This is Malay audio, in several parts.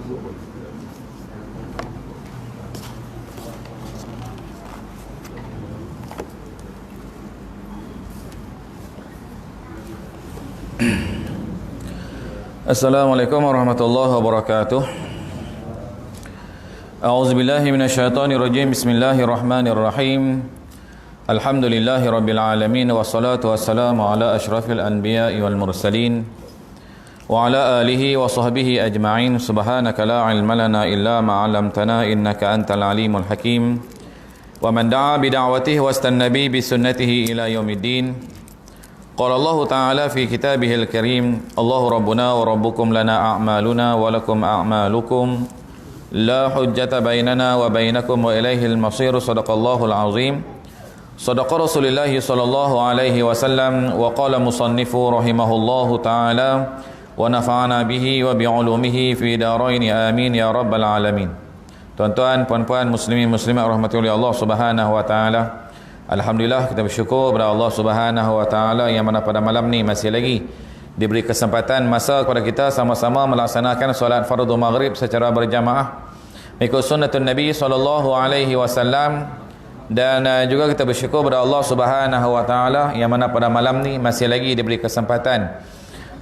Assalamualaikum warahmatullahi wabarakatuh. A'udzubillahi minasyaitonirrajim. Bismillahirrahmanirrahim. Alhamdulillahi rabbil alamin wassalatu wassalamu ala asyrafil anbiya'i wal mursalin wa ala alihi wa sahbihi ajma'in. Subhanaka la ilma lana illa ma 'allamtana innaka antal alimul hakim. Wa man da'a bi da'watihi wastanna bi sunnatihi ila yaumiddin. Qala Allah Ta'ala fi kitabihil karim, Allahu Rabbuna wa Rabbukum lana a'maluna wa lakum a'malukum la hujjata bainana wa bainakum wa ilaihil masir. Sadaqallahul azim. Sadaqa Rasulullah sallallahu alaihi wasallam wa qala musannifu rahimahullahu ta'ala wa nafa'ana bihi wa bi'ulumihi fi daraini amin ya rabbal alamin. Tuan-tuan, puan-puan, muslimin muslimat rahmatullahi Allah Subhanahu wa ta'ala. Alhamdulillah, kita bersyukur kepada Allah Subhanahu wa taala yang mana pada malam ni masih lagi diberi kesempatan masa kepada kita sama-sama melaksanakan solat fardu maghrib secara berjamaah mengikut sunnatun Nabi sallallahu alaihi wasallam. Dan juga kita bersyukur kepada Allah Subhanahu wa taala yang mana pada malam ni masih lagi diberi kesempatan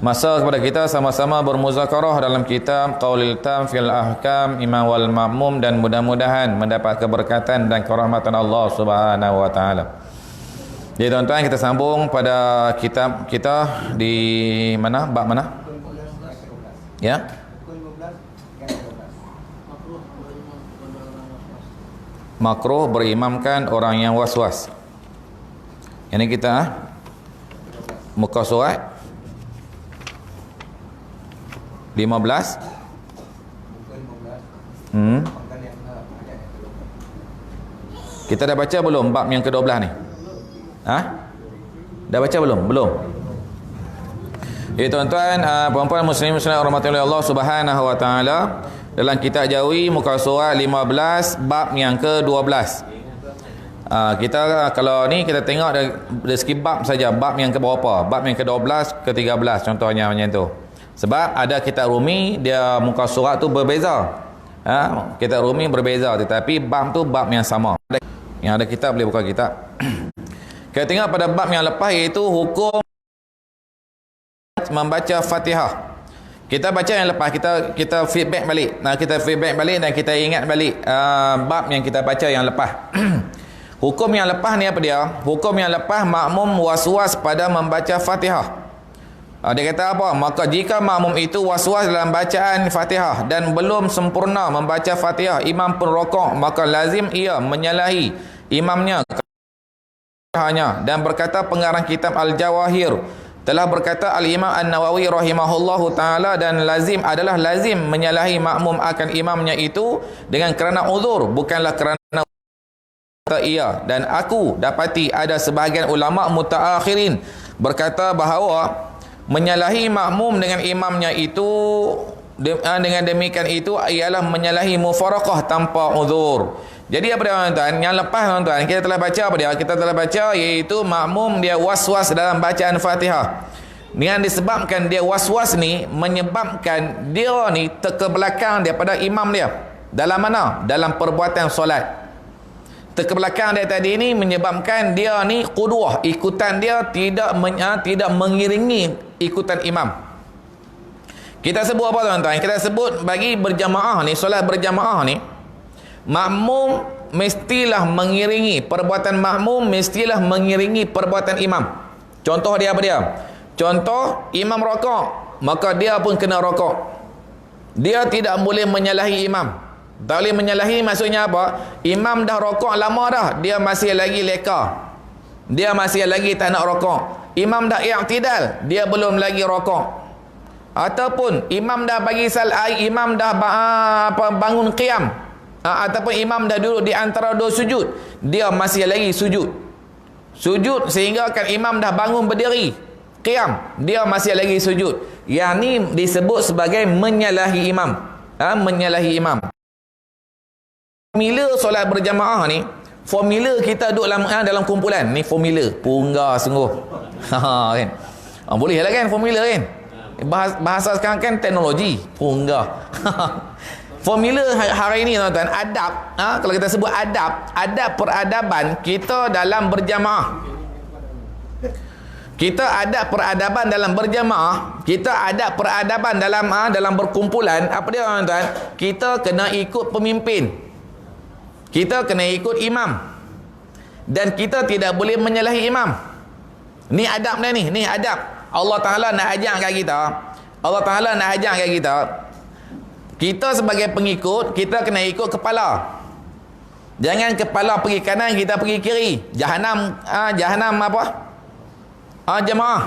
masa kepada kita sama-sama bermuzakarah dalam kitab Qaulil Tam fil Ahkam Imam wal Ma'mum, dan mudah-mudahan mendapat keberkatan dan kerahmatan Allah Subhanahu wa taala. Jadi tuan-tuan, kita sambung pada kitab kita di mana? Bab mana? Ya. Makruh berimamkan orang yang was-was. Ini kita muka surat 15. Kita dah baca belum bab yang ke-12 ni? Dah baca belum? Belum. Jadi tuan-tuan, puan-puan muslimin muslimat rahmatullahi Allah Subhanahu wa taala, dalam kitab Jawi muka surat 15 bab yang ke-12. Kita kalau ni kita tengok dari segi bab saja, bab yang ke berapa? Bab yang ke-12, ke-13 contohnya macam tu. Sebab ada kitab Rumi, dia muka surat tu berbeza. Kitab Rumi berbeza, tetapi bab tu bab yang sama. Yang ada kitab boleh buka kitab. Kita tengok pada bab yang lepas, iaitu hukum membaca Fatihah. Kita baca yang lepas, kita feedback balik. Kita feedback balik dan kita ingat balik bab yang kita baca yang lepas. Hukum yang lepas ni apa dia? Hukum yang lepas, makmum was-was pada membaca Fatihah. Dia kata apa? Maka jika makmum itu was-was dalam bacaan Fatihah dan belum sempurna membaca Fatihah, imam pun rokok, maka lazim ia menyalahi imamnya. Dan berkata pengarang kitab Al-Jawahir, telah berkata Al-Imam An-Nawawi rahimahullahu ta'ala, dan lazim adalah lazim menyalahi makmum akan imamnya itu dengan kerana uzur, bukanlah kerana ia. Dan aku dapati ada sebahagian ulama mutaakhirin berkata bahawa menyalahi makmum dengan imamnya itu, dengan demikian itu ialah menyalahi mufaraqah tanpa uzur. Jadi apa dia tuan-tuan? Yang lepas tuan-tuan, kita telah baca apa dia? Kita telah baca iaitu makmum dia was-was dalam bacaan Fatihah. Dengan disebabkan dia was-was ni menyebabkan dia ni terkebelakang daripada imam dia. Dalam mana? Dalam perbuatan solat. Terkebelakang dia tadi ni menyebabkan dia ni qudwah, ikutan dia tidak mengiringi ikutan imam. Kita sebut apa tuan-tuan? Kita sebut bagi berjamaah ni, solat berjamaah ni, makmum mestilah mengiringi, perbuatan makmum mestilah mengiringi perbuatan imam. Contoh dia apa dia? Contoh, imam rokok, maka dia pun kena rokok. Dia tidak boleh menyalahi imam. Tak boleh menyalahi maksudnya apa? Imam dah rokok lama dah, dia masih lagi leka, dia masih lagi tak nak rokok. Imam dah i'tidal, dia belum lagi rokok. Ataupun imam dah bagi imam dah bangun qiyam, ataupun imam dah duduk di antara dua sujud, dia masih lagi sujud sehingga kan imam dah bangun berdiri qiyam, dia masih lagi sujud. Yang ni disebut sebagai menyalahi imam. Menyalahi imam. Formula solat berjamaah ni, formula kita duduk dalam kumpulan ni, formula punggar sungguh. Kan? Boleh lah kan formula kan? Bahasa sekarang kan teknologi. Punggah. Formula hari ini tuan-tuan, adab, kalau kita sebut adab peradaban kita dalam berjamaah. Kita ada peradaban dalam berjamaah, kita ada peradaban dalam berkumpulan. Apa dia tuan-tuan? Kita kena ikut pemimpin. Kita kena ikut imam. Dan kita tidak boleh menyalahi imam. Ni adab dah ni, ni adab. Allah Taala nak ajar kat kita. Allah Taala nak ajar kat kita. Kita sebagai pengikut, kita kena ikut kepala. Jangan kepala pergi kanan, kita pergi kiri. Jahanam apa? Jemaah.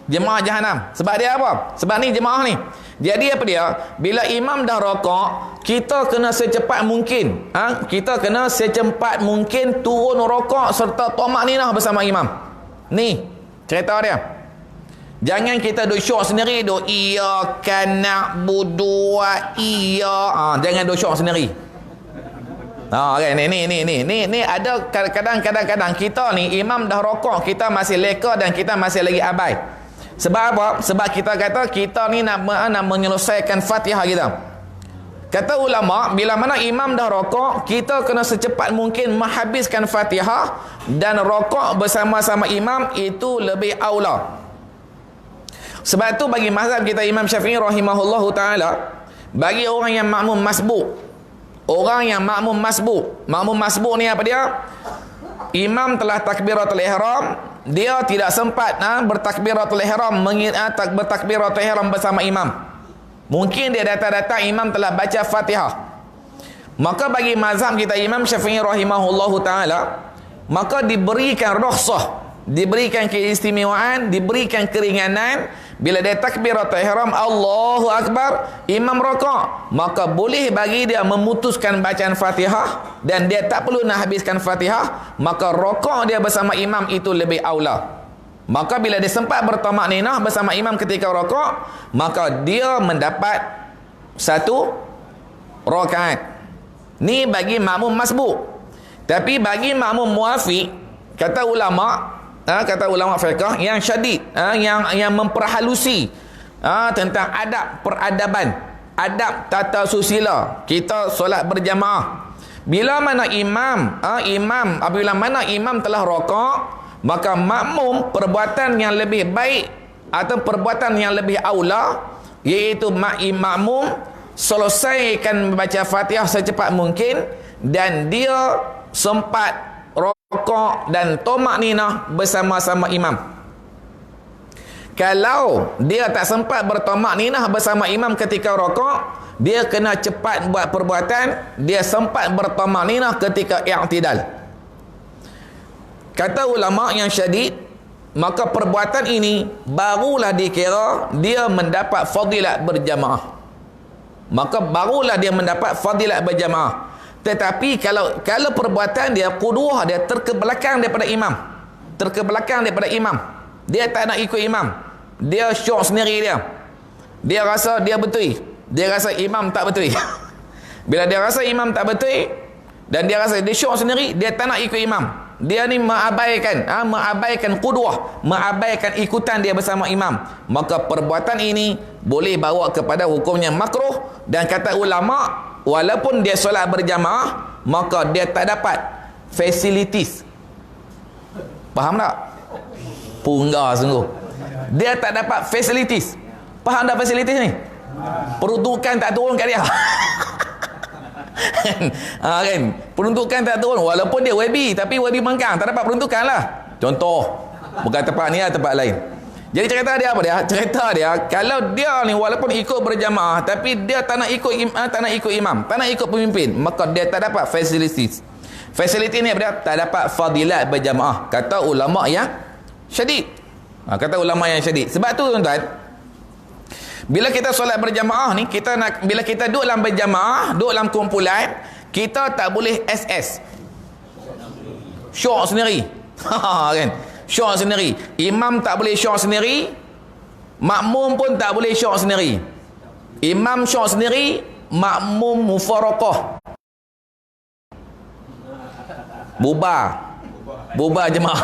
Jemaah jahanam. Sebab dia apa? Sebab ni jemaah ni. Jadi apa dia? Bila imam dah rokok, kita kena secepat mungkin. Kita kena secepat mungkin turun rokok serta tamakninah bersama imam. Ni cerita dia. Jangan kita duk syok sendiri, duk iyyaka na'budu wa jangan duk syok sendiri. Okay, ni ada kadang-kadang kita ni imam dah rokok, kita masih leka dan kita masih lagi abai. Sebab apa? Sebab kita kata kita ni nak menyelesaikan Fatihah kita. Kata ulama, bila mana imam dah rokok, kita kena secepat mungkin menghabiskan Fatihah dan rokok bersama-sama imam itu lebih aula. Sebab tu bagi mazhab kita Imam Syafi'i rahimahullahu taala, bagi orang yang makmum masbuk, orang yang makmum masbuk ni apa dia? Imam telah takbiratul ihram, dia tidak sempat bertakbiratul ihram, bertakbiratul ihram bersama imam. Mungkin dia datang-datang imam telah baca Fatihah. Maka bagi mazhab kita Imam Syafi'i rahimahullahu taala, maka diberikan rukhsah, diberikan keistimewaan, diberikan keringanan. Bila dia takbiratul ihram, Allahu Akbar, imam rokok, maka boleh bagi dia memutuskan bacaan Fatihah dan dia tak perlu nak habiskan Fatihah, maka rokok dia bersama imam itu lebih aula. Maka bila dia sempat bertamakninah bersama imam ketika rokok, maka dia mendapat satu rakaat. Ni bagi makmum masbuk. Tapi bagi makmum muafiq, kata ulama fiqh yang syadid, yang memperhalusi tentang adab peradaban, adab tata susila kita solat berjamaah. Bila mana apabila mana imam telah rokok, maka makmum perbuatan yang lebih baik atau perbuatan yang lebih aula, iaitu makmum selesaikan membaca Fatihah secepat mungkin dan dia sempat rokok dan tamakninah bersama-sama imam. Kalau dia tak sempat bertamakninah bersama imam ketika rokok, dia kena cepat buat perbuatan, dia sempat bertamakninah ketika i'tidal. Kata ulama yang syadid, maka perbuatan ini barulah dikira dia mendapat fadilat berjamaah. Maka barulah dia mendapat fadilat berjamaah. Tetapi kalau perbuatan dia qudwah, dia terkebelakang daripada imam, dia tak nak ikut imam, dia syok sendiri, dia rasa dia betul, dia rasa imam tak betul. Bila dia rasa imam tak betul dan dia rasa dia syok sendiri, dia tak nak ikut imam, dia ni mengabaikan qudwah, mengabaikan ikutan dia bersama imam, maka perbuatan ini boleh bawa kepada hukumnya makruh. Dan kata ulama, walaupun dia solat berjamaah, maka dia tak dapat facilities. Faham tak? Punggah sungguh. Dia tak dapat facilities. Faham tak facilities ni? Peruntukan tak turun kat dia. Kan? Peruntukan tak turun. Walaupun dia WB, tapi WB Mengkang tak dapat peruntukan lah. Contoh, bukan tempat ni lah, tempat lain. Jadi cerita dia apa dia? Cerita dia, kalau dia ni walaupun ikut berjamaah, tapi dia tak nak ikut imam, tak nak ikut pemimpin, maka dia tak dapat facilities. Facility ni apa dia? Tak dapat fadilat berjamaah. Kata ulama yang syadid. Sebab tu tuan-tuan, bila kita solat berjamaah ni, bila kita duduk dalam berjamaah, duduk dalam kumpulan, kita tak boleh SS. Syok sendiri. Kan? Syok sendiri. Imam tak boleh syok sendiri, makmum pun tak boleh syok sendiri. Imam syok sendiri, makmum mufaraqah. Bubar jemaah.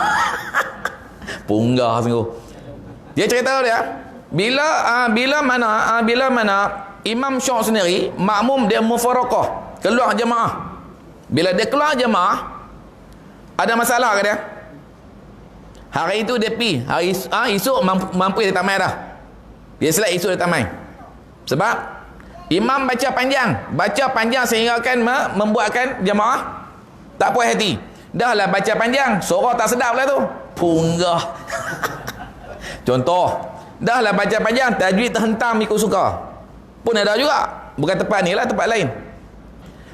Punggah sungguh. Dia cerita dia, bila mana imam syok sendiri, makmum dia mufaraqah, keluar jemaah. Bila dia keluar jemaah, ada masalah ke dia? Hari itu dia pergi, esok mampu dia tamai dah. Dia selai esok dia tamai. Sebab imam baca panjang sehingga akan membuatkan jemaah tak puas hati. Dah lah baca panjang, suara tak sedap lah tu. Punggah. Contoh, dah lah baca panjang, tajwid terhentam ikut suka. Pun ada juga. Bukan tempat ni lah, tempat lain.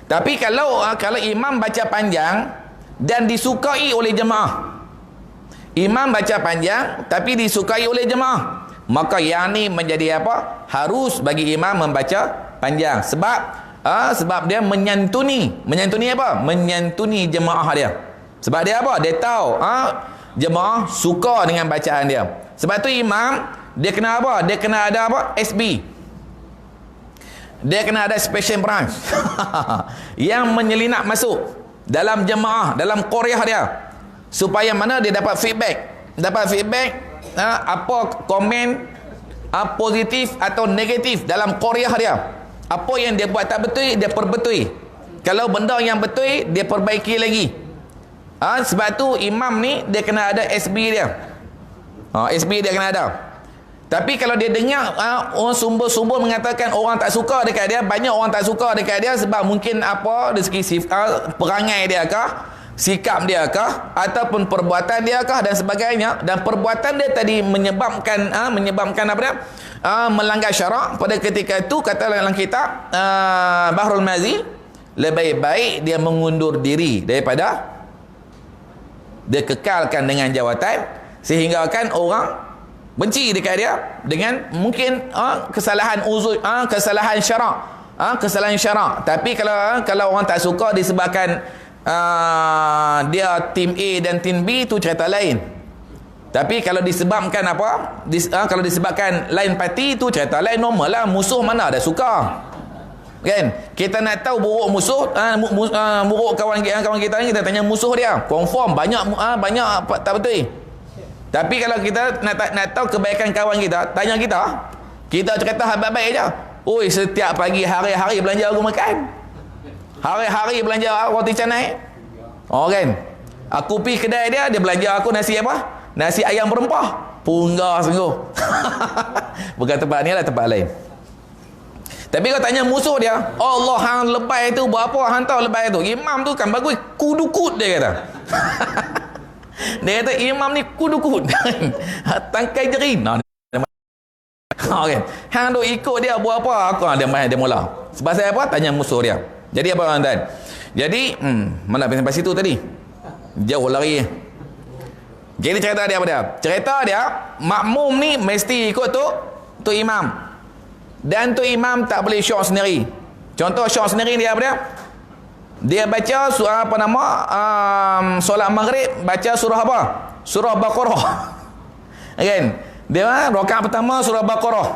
Tapi kalau imam baca panjang dan disukai oleh jemaah. Imam baca panjang tapi disukai oleh jemaah. Maka yang ni menjadi apa? Harus bagi imam membaca panjang. Sebab dia menyantuni. Menyantuni apa? Menyantuni jemaah dia. Sebab dia apa? Dia tahu jemaah suka dengan bacaan dia. Sebab tu imam dia kena apa? Dia kena ada apa? SB. Dia kena ada special branch yang menyelinap masuk dalam jemaah, dalam qaryah dia, supaya mana dia dapat feedback, apa komen positif atau negatif dalam qaryah dia. Apa yang dia buat tak betul, dia perbetul. Kalau benda yang betul, dia perbaiki lagi. Sebab tu imam ni dia kena ada SB dia. SB dia kena ada. Tapi kalau dia dengar orang sumber-sumber mengatakan orang tak suka dekat dia, banyak orang tak suka dekat dia sebab mungkin apa dari segi perangai dia kah, sikap dia kah, ataupun perbuatan dia kah dan sebagainya, dan perbuatan dia tadi menyebabkan apa dia? Melanggar syarak. Pada ketika itu kata dalam kitab Bahrul Mazi, lebih baik dia mengundur diri daripada dia kekalkan dengan jawatan sehingga kan orang benci dekat dia dengan mungkin kesalahan syarak. Tapi kalau orang tak suka disebabkan dia tim A dan tim B, tu cerita lain. Tapi kalau disebabkan kalau disebabkan lain parti, tu cerita lain. Normal lah, musuh mana ada suka, kan? Kita nak tahu buruk musuh, buruk kawan kita ni, kita tanya musuh dia, confirm banyak tak betul. Tapi kalau kita nak tahu kebaikan kawan kita, tanya kita cerita hal baik je. Oi, setiap pagi hari-hari belanja aku makan, hari-hari belanja roti canai. Kan, aku pergi kedai dia belanja aku nasi apa, nasi ayam berempah. Punggah sungguh. Bukan tempat ni lah, tempat lain. Tapi kau tanya musuh dia, Allah, hang lebay tu buat apa, hang tahu lebay tu? Imam tu kan bagus kudukut, dia kata. Dia kata imam ni kudukut. Tangkai jeri. Okay. Hang duk ikut dia buat apa? Aku dia mula. Sebab saya apa? Tanya musuh dia. Jadi apa tuan-tuan? Jadi mana sampai situ tadi? Jauh lari. Jadi cerita dia apa dia? Cerita dia makmum ni mesti ikut tu imam. Dan tu imam tak boleh syok sendiri. Contoh syok sendiri dia apa dia? Dia baca surah solat maghrib, baca surah apa? Surah Baqarah. Kan? Dia rakaat pertama surah Baqarah.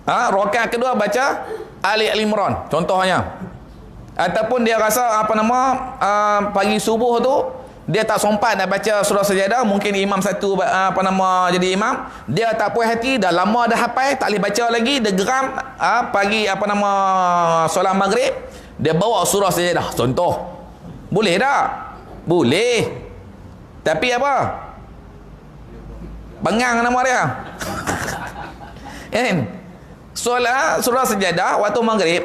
Rakaat kedua baca Ali Imran contohnya. Ataupun dia rasa pagi subuh tu dia tak sempat nak baca surah Sajadah, mungkin imam satu jadi imam, dia tak puas hati, dah lama dah hafal, tak boleh baca lagi, dia geram pagi solat maghrib, dia bawa surah Sajadah contoh. Boleh tak? Boleh. Tapi apa? Bengang nama dia. Kan? Solat surah Sajadah waktu maghrib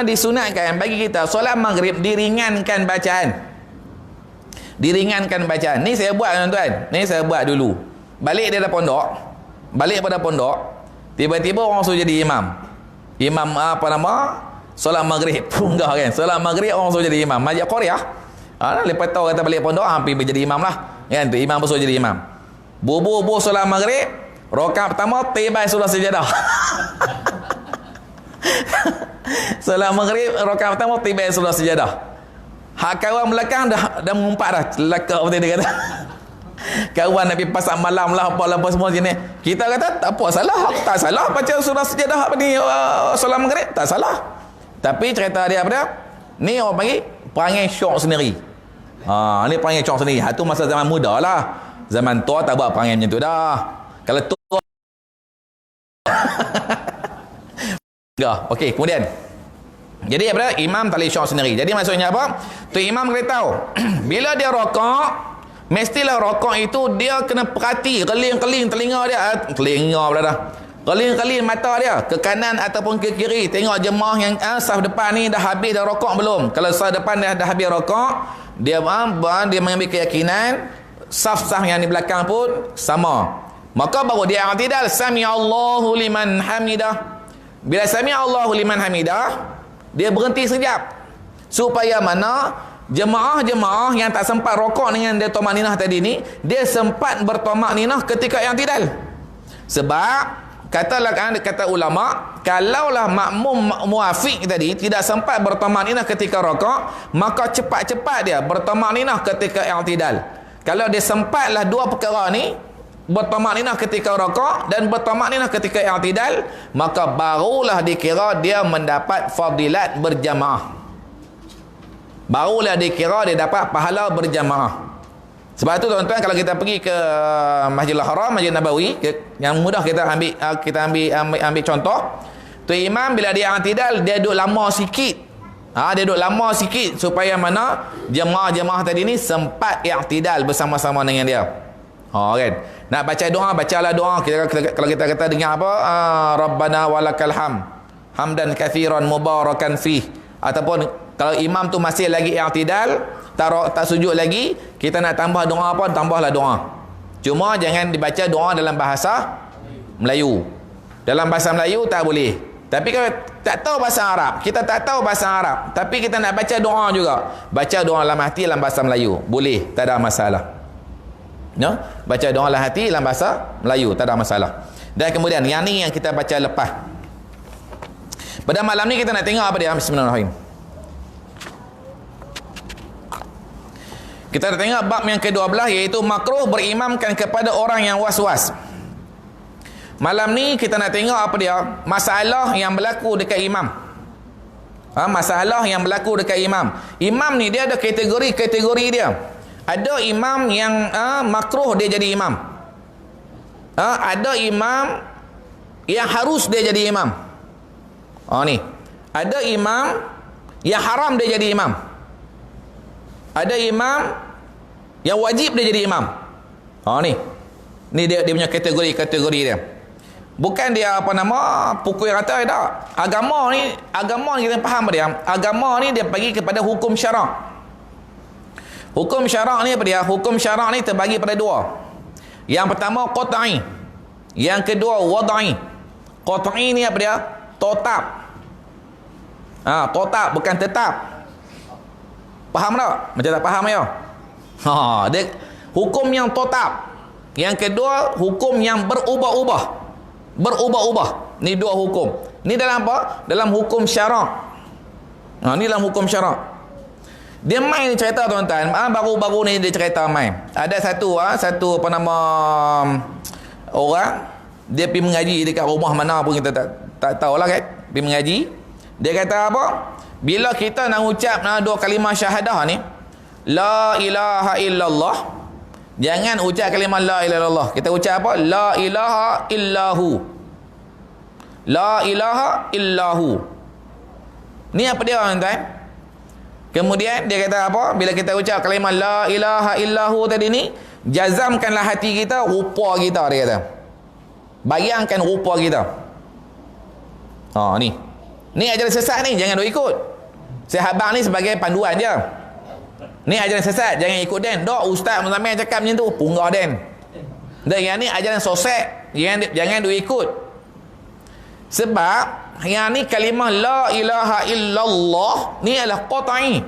disunatkan bagi kita. Solat maghrib diringankan bacaan. Ni saya buat tuan-tuan. Ni saya buat dulu. Balik pada pondok, tiba-tiba orang suruh jadi imam. Solat maghrib. Punggah kan. Solat maghrib orang suruh jadi imam. Majlis qaryah. Lepas tahu kata balik pondok, hampir jadi imam lah. Kan tu imam suruh jadi imam. Bubuh solat maghrib, rakaat pertama tiba surah Sajadah. Solat maghrib rakaat pertama tiba surah Sajadah. Hak kawan belakang dah mengumpat dah. Celaka betul dia kata. Kawan nak pergi pasar malam lah, apa semua sini. Kita kata tak apa, tak salah baca surah Sajadah solat maghrib, tak salah. Tapi cerita dia apa dia? Ni orang panggil perangai syok sendiri. Ni perangai syok sendiri. Itu masa zaman muda lah. Zaman tua tak buat perangai macam tu dah. Kalau tu Okey, kemudian jadi apa? Imam tak boleh syok sendiri. Jadi maksudnya apa? Tu imam kena tahu bila dia rokok, mestilah rokok itu dia kena perhati keling-keling telinga dia, telinga pula dah. Keling-keling mata dia ke kanan ataupun ke kiri, tengok jemaah yang saf depan ni dah habis dah rokok belum. Kalau saf depan dah habis rokok, dia mengambil keyakinan saf-saf yang di belakang pun sama. Maka baru dia i'tidal, sami Allahu liman hamidah. Bila sami Allahu liman hamidah, dia berhenti sekejap supaya mana jemaah-jemaah yang tak sempat rokok dengan dia tumaninah tadi ni, dia sempat bertumaninah ketika i'tidal. Sebab kata ulama, kalaulah makmum muafiq tadi tidak sempat bertumaninah ketika rokok, maka cepat-cepat dia bertumaninah ketika i'tidal. Kalau dia sempatlah dua perkara ni, bertumaninah ketika rokok dan bertumaninah ketika i'tidal, maka barulah dikira dia mendapat fadilat berjamaah. Barulah dikira dia dapat pahala berjamaah. Sebab tu tuan-tuan, kalau kita pergi ke Masjidil Haram, Masjid Nabawi, yang mudah kita ambil contoh, tu imam bila dia i'tidal, dia duduk lama sikit. Dia duduk lama sikit supaya mana jemaah-jemaah tadi ni sempat i'tidal bersama-sama dengan dia. Kan? Nak baca doa, bacalah doa. Kalau kita kata dengar apa, Rabbana walakal hamdan kathiran mubarakan fih. Ataupun kalau imam tu masih lagi i'tidal, tak sujud lagi, kita nak tambah doa apa, tambahlah doa. Cuma jangan dibaca doa dalam bahasa Melayu. Dalam bahasa Melayu tak boleh. Tapi kalau tak tahu bahasa Arab, kita tak tahu bahasa Arab, tapi kita nak baca doa juga, baca doa dalam hati dalam bahasa Melayu, boleh, tak ada masalah. Baca doa dalam hati dalam bahasa Melayu, tak ada masalah. Dan kemudian yang ni yang kita baca lepas. Pada malam ni kita nak tengok apa dia? Bismillahirrahmanirrahim. Kita nak tengok bab yang ke-12, iaitu makruh berimamkan kepada orang yang was-was. Malam ni kita nak tengok apa dia? Masalah yang berlaku dekat imam. Masalah yang berlaku dekat imam. Imam ni dia ada kategori dia. Ada imam yang makruh dia jadi imam. Ada imam yang harus dia jadi imam. Ni. Ada imam yang haram dia jadi imam. Ada imam yang wajib dia jadi imam. Ni. Ni dia punya kategori dia. Bukan dia pukul rata tak. Agama ni kita faham dia. Agama ni dia bagi kepada hukum syarak. Hukum syarak ni apa dia? Hukum syarak ni terbagi pada dua. Yang pertama qat'i. Yang kedua wad'i. Qat'i ni apa dia? Tetap. Tetap bukan tetap. Faham tak? Macam tak faham ya? Dia hukum yang tetap. Yang kedua hukum yang berubah-ubah. Ni dua hukum. Ni dalam apa? Dalam hukum syarak. Ni dalam hukum syarak. Dia main cerita tuan-tuan. Baru-baru ni dia cerita main. Ada satu orang, dia pergi mengaji dekat rumah mana pun kita tak tahulah kan. Pergi mengaji. Dia kata apa? Bila kita nak ucap dua kalimah syahadah ni, la ilaha illallah, jangan ucap kalimah la ilaha illallah. Kita ucap apa? La ilaha illahu. La ilaha illahu. Ni apa dia tuan-tuan? Kemudian dia kata apa? Bila kita ucap kalimah la ilaha illahu tadi ni, jazamkanlah hati kita rupa kita, dia kata. Bayangkan rupa kita. Ni ajaran sesat ni, jangan duk ikut. Sahabat ni sebagai panduan je. Ni ajaran sesat, jangan ikut den. Dok ustaz Muhammad cakap macam tu, punggah den. Dan yang ni ajaran sosek, jangan duk ikut. Sebab yang ni kalimah la ilaha illallah ni adalah qat'i.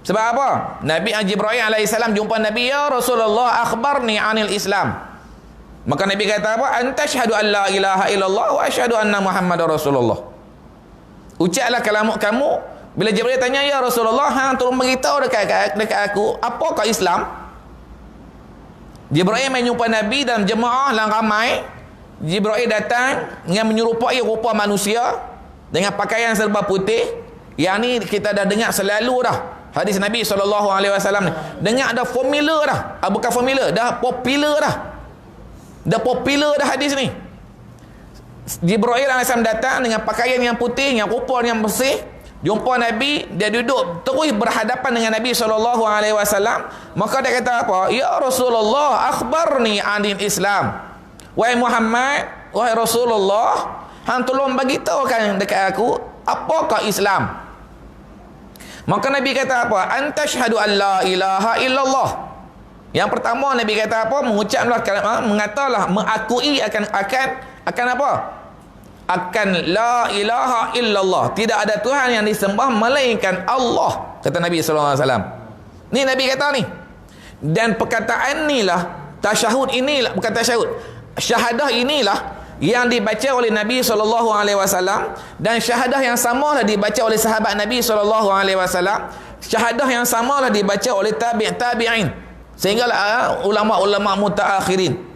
Sebab apa? Nabi Jibril alaihissalam jumpa Nabi, ya Rasulullah akhbarni anil Islam. Maka Nabi kata apa? Anta syahadu an la ilaha illallah wa asyhadu anna Muhammadar Rasulullah. Ucaplah kamu. Bila Jibril tanya, ya Rasulullah, tolong beritahu dekat aku, apakah Islam? Jibril menjumpa Nabi dan jemaah yang ramai. Jibril datang dengan menyerupai rupa manusia dengan pakaian serba putih. Yang ni kita dah dengar selalu dah hadis Nabi SAW ni. Dengar dah formula dah. Bukan formula, dah popular dah. Dah popular dah hadis ni. Jibril AS datang dengan pakaian yang putih, yang rupa yang bersih, jumpa Nabi, dia duduk terus berhadapan dengan Nabi SAW. Maka dia kata apa? Ya Rasulullah, akhbarni anil Islam. Wahai Muhammad, wahai Rasulullah, hang tolong bagi tahukan dekat aku apakah Islam. Maka Nabi kata apa? Anta syahadu an la ilaha illallah. Yang pertama Nabi kata apa? Mengucaplah, mengatalah, mengakui akan apa? Akan la ilaha illallah. Tidak ada Tuhan yang disembah melainkan Allah, kata Nabi SAW. Ni Nabi kata ni. Dan perkataan inilah, tasyahud inilah, bukan tasyahud, syahadah inilah yang dibaca oleh Nabi SAW, dan syahadah yang samalah dibaca oleh sahabat Nabi SAW. Syahadah yang samalah dibaca oleh tabi'in, sehinggalah ulama-ulama mutaakhirin.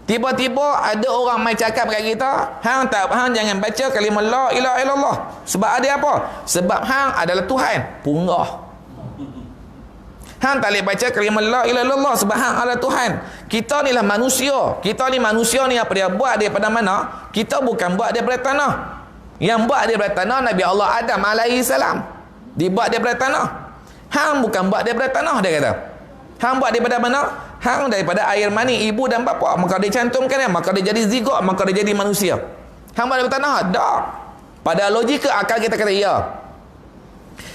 Tiba-tiba ada orang mai cakap kat kita, hang jangan baca kalimah la ilaha illallah. Sebab ada apa? Sebab hang adalah Tuhan. Punggah. Hang tak boleh baca kalimah la ilaha illallah sebab hang adalah Tuhan. Kita ni lah manusia. Kita ni manusia ni apa dia buat daripada mana? Kita bukan buat daripada tanah. Yang buat daripada tanah Nabi Allah Adam alaihi salam. Dibuat daripada tanah. Hang bukan buat daripada tanah, dia kata. Hang buat daripada mana? Hang daripada air mani ibu dan bapa. Maka dia cantumkan dia, maka dia jadi zigot, maka dia jadi manusia. Hang buat daripada tanah? Tak. Pada logika akal kita kata ya.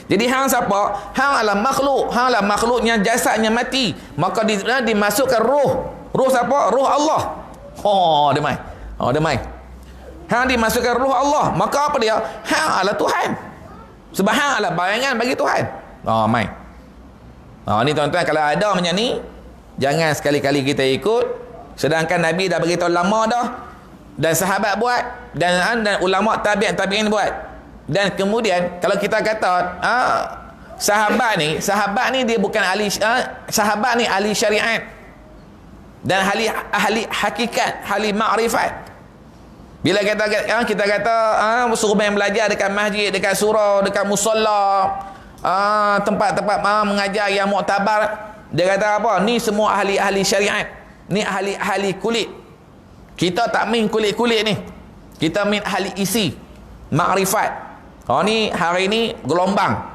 Jadi hang siapa? Hang adalah makhluk. Hang adalah makhluknya jasadnya mati. Maka dimasukkan roh. Roh siapa? Roh Allah. Oh, dia mai. Oh, dia mai. Hang dimasukkan roh Allah. Maka apa dia? Hang adalah Tuhan. Sebab hang adalah bayangan bagi Tuhan. Oh, mai. Oh, ni tuan-tuan, kalau ada macam ni, jangan sekali-kali kita ikut. Sedangkan Nabi dah beritahu lama dah, dan sahabat buat, dan ulama tabi'in buat. Dan kemudian kalau kita kata sahabat ni dia bukan ahli, sahabat ni ahli syariat dan ahli hakikat, ahli makrifat. Bila kita kata suruh main belajar dekat masjid, dekat surau, dekat musalla, tempat-tempat mengajar yang muktabar, dia kata apa? Ni semua ahli-ahli syariat, ni ahli-ahli kulit. Kita tak main kulit-kulit ni, kita main ahli isi, makrifat. Ni hari ni gelombang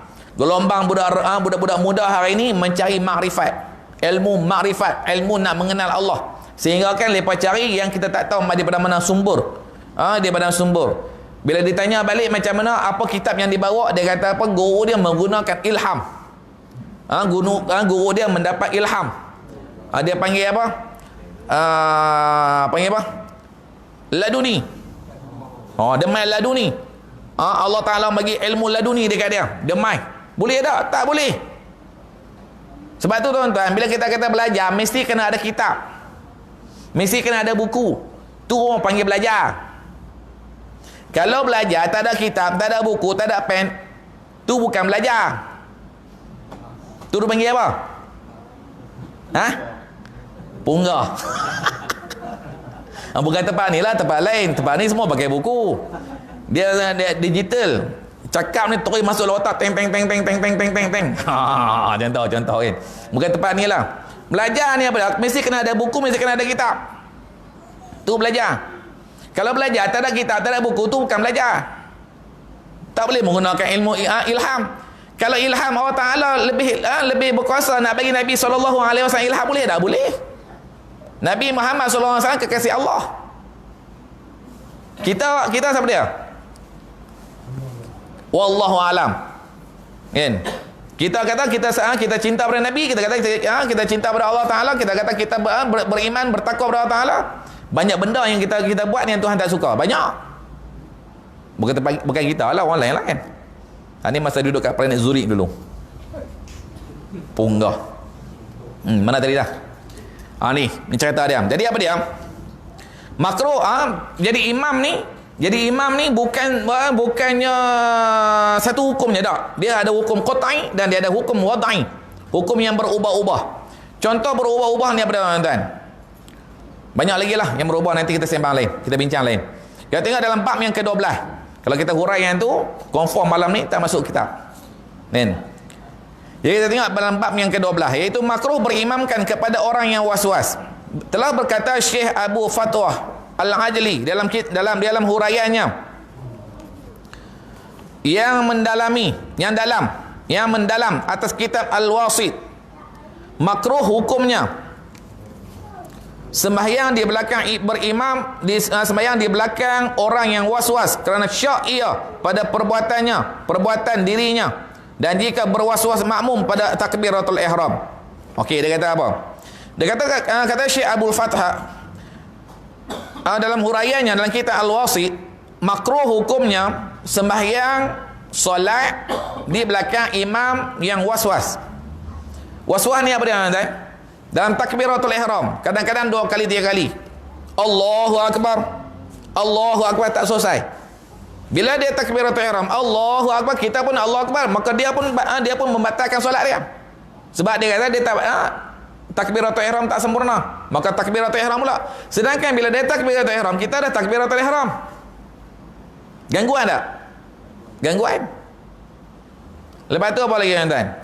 budak-budak muda hari ni mencari makrifat, ilmu makrifat, ilmu nak mengenal Allah. Sehingga kan mereka cari yang kita tak tahu daripada mana sumber. Daripada sumber. Bila ditanya balik macam mana, apa kitab yang dibawa, dia kata apa? Guru dia menggunakan ilham. Guru dia mendapat ilham. Dia panggil apa? Panggil apa? Laduni. Dia main laduni. Allah Ta'ala bagi ilmu laduni dekat dia. Dia main. Boleh tak? Tak boleh. Sebab tu tuan-tuan, bila kita kata belajar, mesti kena ada kitab. Mesti kena ada buku. Tu orang panggil belajar. Kalau belajar tak ada kitab, tak ada buku, tak ada pen, tu bukan belajar. Tu dia panggil apa? Punggah. Bukan tempat ni lah, tempat lain. Tempat ni semua pakai buku. Dia digital. Cakap ni terus masuk otak, teng. Contoh kan. Bukan tempat ni lah. Belajar ni apa dah? Mesti kena ada buku, mesti kena ada kitab. Tu belajar. Kalau belajar tak ada kitab, tak ada buku, tu bukan belajar. Tak boleh menggunakan ilmu ilham. Kalau ilham Allah Ta'ala lebih berkuasa nak bagi Nabi SAW ilham, boleh tak? Boleh. Nabi Muhammad SAW kekasih Allah. Kita siapa dia? Wallahu alam. Kan? Kita kata kita cinta pada Nabi, kita kata kita cinta pada Allah Ta'ala, kita kata kita beriman, bertakwa pada Allah Ta'ala. Banyak benda yang kita buat yang Tuhan tak suka. Banyak. Bukan kita lah, orang lain lah kan. Ini masa duduk kat planet Zurich dulu. Punggah. Mana tadi dah? Ni cerita dia. Jadi apa dia? Makruh. Jadi imam ni bukannya satu hukumnya tak. Dia ada hukum qat'i dan dia ada hukum wad'i. Hukum yang berubah-ubah. Contoh berubah-ubah ni apa dia, tuan-tuan? Banyak lagi lah yang berubah, nanti kita sembang lain, kita bincang lain. Kita tengok dalam bab yang ke-12. Kalau kita huraian tu, confirm malam ni tak masuk kitab. Jadi kita tengok dalam bab yang ke-12, iaitu makruh berimamkan kepada orang yang was-was. Telah berkata Syekh Abu Fatwah Al-Ajli dalam huraiannya yang mendalam atas kitab Al-Wasit. Makruh hukumnya sembahyang di belakang berimam, sembahyang di belakang orang yang was-was kerana syak ia pada perbuatan dirinya, dan jika berwas-was makmum pada takbiratul ihram. Okey, dia kata apa? Dia kata Syekh Abdul Fathah dalam huraiannya dalam kitab Al-Wasit, makruh hukumnya sembahyang solat di belakang imam yang was-was. Was-was ni apa dia tuan-tuan? Dalam takbiratul ihram, kadang-kadang 2 kali 3 kali. Allahu akbar. Allahu akbar tak selesai. Bila dia takbiratul ihram, Allahu akbar, kita pun Allahu akbar, maka dia pun membatalkan solat dia. Sebab dia kata dia takbiratul ihram tak sempurna, maka takbiratul ihram pula. Sedangkan bila dia takbiratul ihram, kita dah takbiratul ihram. Gangguan tak? Gangguan. Lepas tu apa lagi tuan-tuan?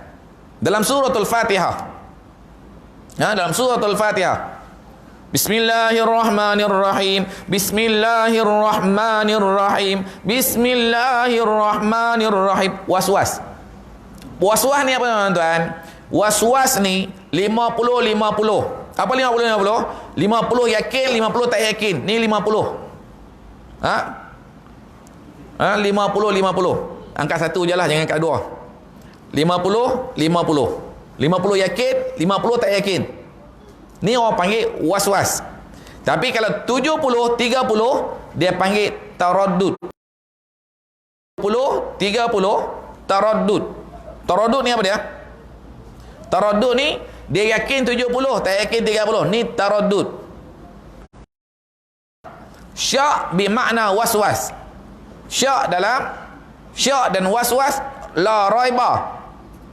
Dalam suratul Fatihah. Dalam suratul Fatihah, Bismillahirrahmanirrahim, Bismillahirrahmanirrahim, Bismillahirrahmanirrahim. Was-was ni apa tuan-tuan? Was-was ni 50-50. Apa 50-50? 50 yakin, 50 tak yakin. Ni 50. 50-50. Angkat satu je lah, jangan angkat dua. 50-50. 50 yakin, 50 tak yakin. Ni orang panggil was-was. Tapi kalau 70-30, dia panggil taraddud. 70-30 taraddud. Taraddud ni apa dia? Taraddud ni dia yakin 70, tak yakin 30. Ni taraddud. Syak bermakna was-was. Syak dan was-was la raiba.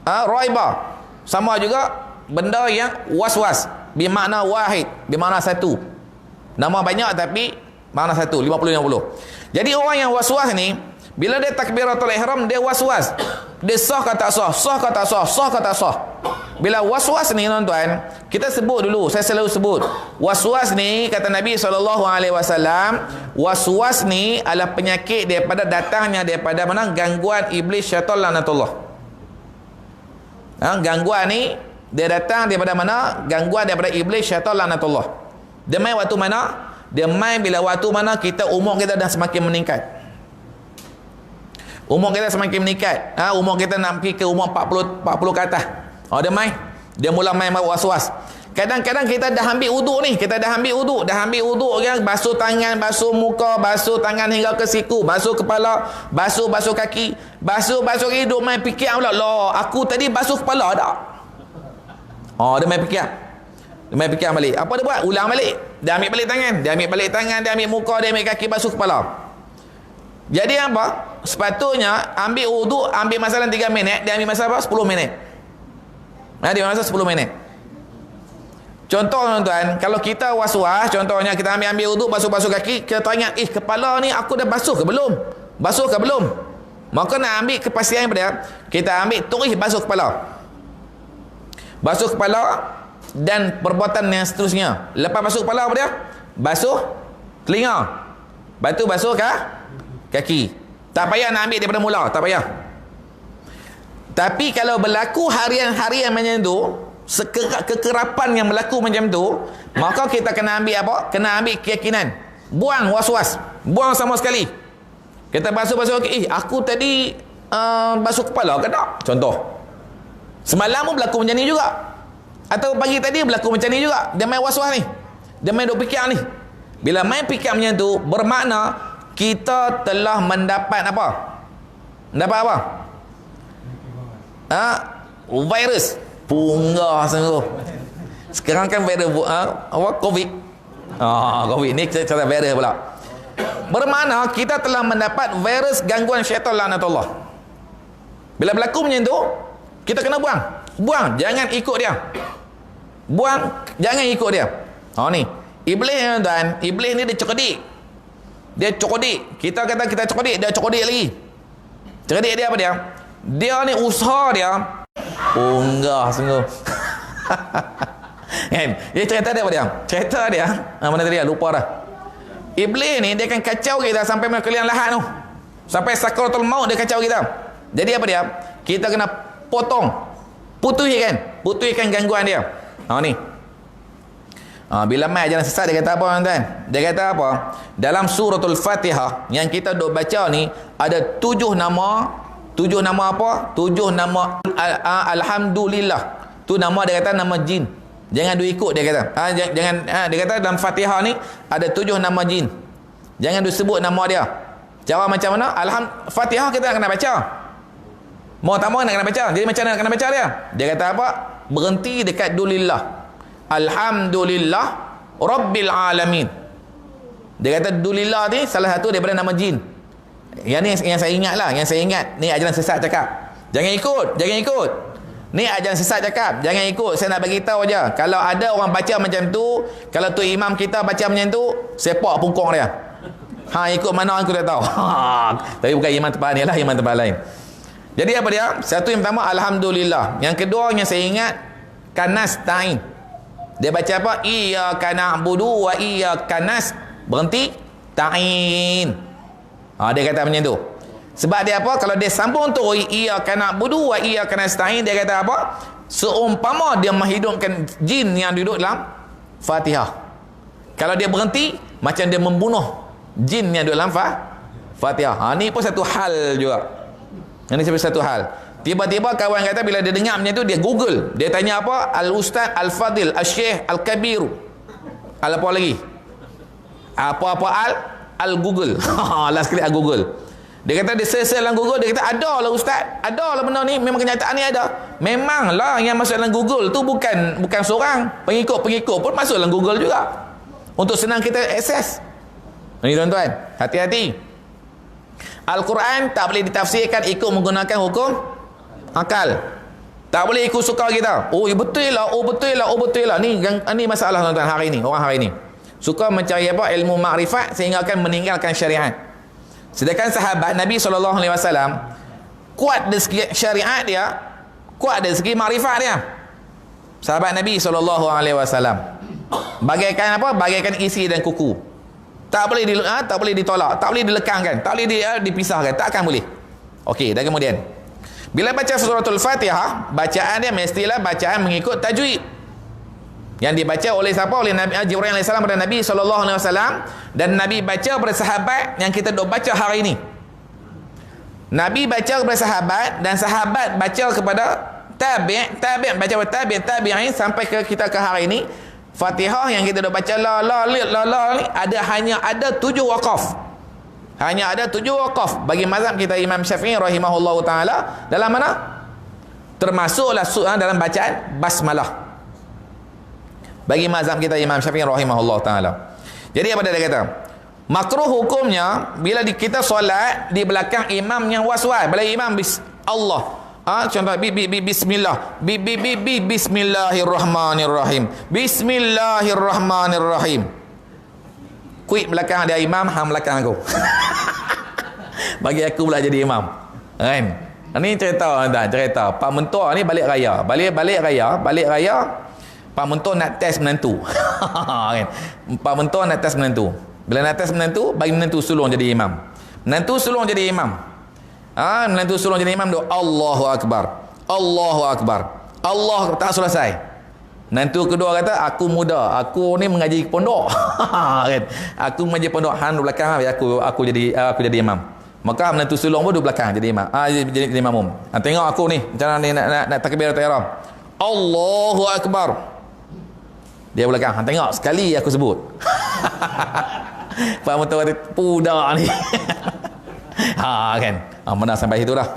Raiba sama juga benda yang was-was, bermakna wahid, bermakna satu. Nama banyak tapi makna satu, 50-50. Jadi orang yang was-was ni, bila dia takbiratul ihram, dia was-was. Dia sah ke tak sah, sah ke tak sah, sah ke tak sah. Bila was-was ni tuan-tuan, kita sebut dulu, saya selalu sebut. Was-was ni, kata Nabi SAW, was-was ni adalah penyakit datangnya daripada mana? Gangguan iblis syaitan laknatullah. Gangguan ni dia datang daripada mana? Gangguan daripada iblis syaitan laknatullah. Dia main waktu mana? Dia main bila waktu mana kita umur kita dah semakin meningkat. Umur kita semakin meningkat. Umur kita nak pergi ke umur 40 ke atas. Dia main. Dia mula main was-was. Kadang-kadang kita dah ambil wuduk ni, dah ambil wuduk kan, basuh tangan, basuh muka, basuh tangan hingga ke siku, basuh kepala, basuh kaki, basuh hidung, main fikir pula, loh, aku tadi basuh kepala tak? Dia main fikir balik. Apa dia buat? Ulang balik. Dia ambil balik tangan, dia ambil muka, dia ambil kaki, basuh kepala. Jadi apa? Sepatutnya ambil wuduk, ambil masa 3 minit, dia ambil masa apa? 10 minit. Dia ambil masa 10 minit. Contoh tuan-tuan, kalau kita was-was, contohnya kita ambil wuduk, basuh kaki, kita ingat, kepala ni aku dah basuh ke belum? Maka nak ambil kepastian daripada, kita ambil terus basuh kepala dan perbuatan yang seterusnya. Lepas basuh kepala apa dia? Basuh telinga. Lepas tu basuh kaki. Tak payah nak ambil daripada mula, tak payah. Tapi kalau berlaku harian-harian macam tu, kekerapan yang berlaku macam tu, maka kita kena ambil apa? Kena ambil keyakinan. Buang was-was. Buang sama sekali. Kita basuh aku tadi basuh kepala ke tak? Contoh. Semalam pun berlaku macam ni juga. Atau pagi tadi berlaku macam ni juga. Dia main was-was ni. Dia main duk fikir ni. Bila main fikir macam tu, bermakna kita telah mendapat apa? Mendapat apa? Virus. Punggah sungguh. Sekarang kan virus COVID. COVID ni cara virus pula. Bermakna kita telah mendapat virus gangguan syaitan laknatullah. Bila berlaku macam tu, kita kena buang, jangan ikut dia. Jangan ikut dia. Ni iblis tuan, iblis ni dia cokodik. Kita kata kita cokodik, dia cokodik lagi. Cokodik dia apa dia? Dia ni usaha dia punggah sungguh. Kan? Dia cerita dia apa dia? Cerita dia, mana tadi lupa dah. Iblis ni dia akan kacau kita sampai kalian lahat tu. Sampai sakaratul maut dia kacau kita. Jadi apa dia? Kita kena putuskan gangguan dia. Ni. Bila mai ajaran sesat dia kata apa tuan-tuan? Dia kata apa? Dalam suratul Fatihah yang kita duk baca ni ada 7 nama. 7 nama apa? 7 nama alhamdulillah. Tu nama dia kata nama jin. Jangan du ikut dia kata. Dia kata dalam Fatihah ni ada 7 nama jin. Jangan du sebut nama dia. Cara macam mana? Fatihah kita nak kena baca. Mau tak mau nak kena baca. Jadi macam mana nak kena baca dia? Dia kata apa? Berhenti dekat dulillah. Alhamdulillah Rabbil Alamin. Dia kata dulillah ni salah satu daripada nama jin. Yang ni yang saya ingat lah. Yang saya ingat. Ni ajaran sesat cakap. Jangan ikut. Ni ajaran sesat cakap. Jangan ikut. Saya nak bagi tahu aja. Kalau ada orang baca macam tu, kalau tu imam kita baca macam tu, sepak pungkong dia. Ikut mana aku tak tahu. Tapi bukan iman tempat ni lah, iman tempat lain. Jadi apa dia? Satu yang pertama alhamdulillah. Yang kedua yang saya ingat kanastain. Dia baca apa? Iyyaka na'budu wa iyyaka berhenti ta'in. Dia kata macam tu. Sebab dia apa? Kalau dia sambung tu iyyaka na'budu wa iyyaka nasta'in, dia kata apa? Seumpama dia menghidupkan jin yang duduk dalam Fatihah. Kalau dia berhenti, macam dia membunuh jin yang duduk dalam Fatihah. Ni pun satu hal juga. Ini satu hal. Tiba-tiba kawan kata bila dia dengar macam tu, dia Google. Dia tanya apa? Al-Ustaz Al-Fadil Al-Syekh Al-Kabir. Apa lagi? Apa-apa Al-Google. Last kali Al-Google. Dia kata dia search dalam Google, dia kata ada lah Ustaz, ada lah benda ni, memang kenyataan ni ada. Memanglah yang masuk dalam Google tu bukan seorang, pengikut-pengikut pun masuk dalam Google juga. Untuk senang kita akses. Ini tuan-tuan, hati-hati. Al-Quran tak boleh ditafsirkan ikut menggunakan hukum akal. Tak boleh ikut suka kita. Betul lah. Ni masalah tuan-tuan hari ni, orang hari ni. Suka mencari apa? Ilmu makrifat sehingga akan meninggalkan syariat. Sedangkan sahabat Nabi SAW kuat dari segi syariat dia, kuat dari segi makrifat dia. Sahabat Nabi SAW bagaikan apa? Bagaikan isi dan kuku. Tak boleh ditolak, tak boleh dilekangkan, tak boleh dipisahkan, takkan boleh. Okey, dan kemudian bila baca suratul Fatihah, bacaan dia mestilah bacaan mengikut tajwid. Yang dibaca oleh siapa? Oleh Nabi Jibril AS pada Nabi SAW, dan Nabi baca kepada sahabat yang kita duk baca hari ini. Nabi baca kepada sahabat dan sahabat baca kepada tabi', baca kepada tabi'in sampai ke kita ke hari ini. Fatihah yang kita duk baca la ni hanya ada 7 waqaf. Hanya ada 7 waqaf bagi mazhab kita Imam Syafi'i rahimahullahu taala. Dalam mana? Termasuklah dalam bacaan basmalah. Bagi mazhab kita Imam Syafi'i rahimahullah ta'ala. Jadi apa dia kata? Makruh hukumnya bila kita solat di belakang imam yang was-was. Bila imam Allah. Contoh bismillah. Bismillahirrahmanirrahim. Bismillahirrahmanirrahim. Kuik belakang dia imam, hang belakang aku. Bagi aku pula jadi imam. Kan? Ini cerita. Pak Mentua ni balik raya. Balik raya. Pak Mentua nak test menantu. Kan? Pak Mentua nak test menantu. Bila nak test menantu, bagi menantu sulung jadi imam. Menantu sulung jadi imam. Menantu sulung jadi imam tu Allahu Akbar. Allah tak selesai. Menantu kedua kata, aku muda, aku ni mengaji pondok. Kan? Aku mengaji pondok, han di belakang aku jadi imam. Maka menantu sulung pun di belakang jadi imam. Jadi makmum. Tengok aku ni macam mana ni nak takbiratul ihram. Allahu Akbar. Dia belakang, tengok sekali aku sebut. Pak Mentua kata, pudak ni. Kan. Mana sampai situ dah.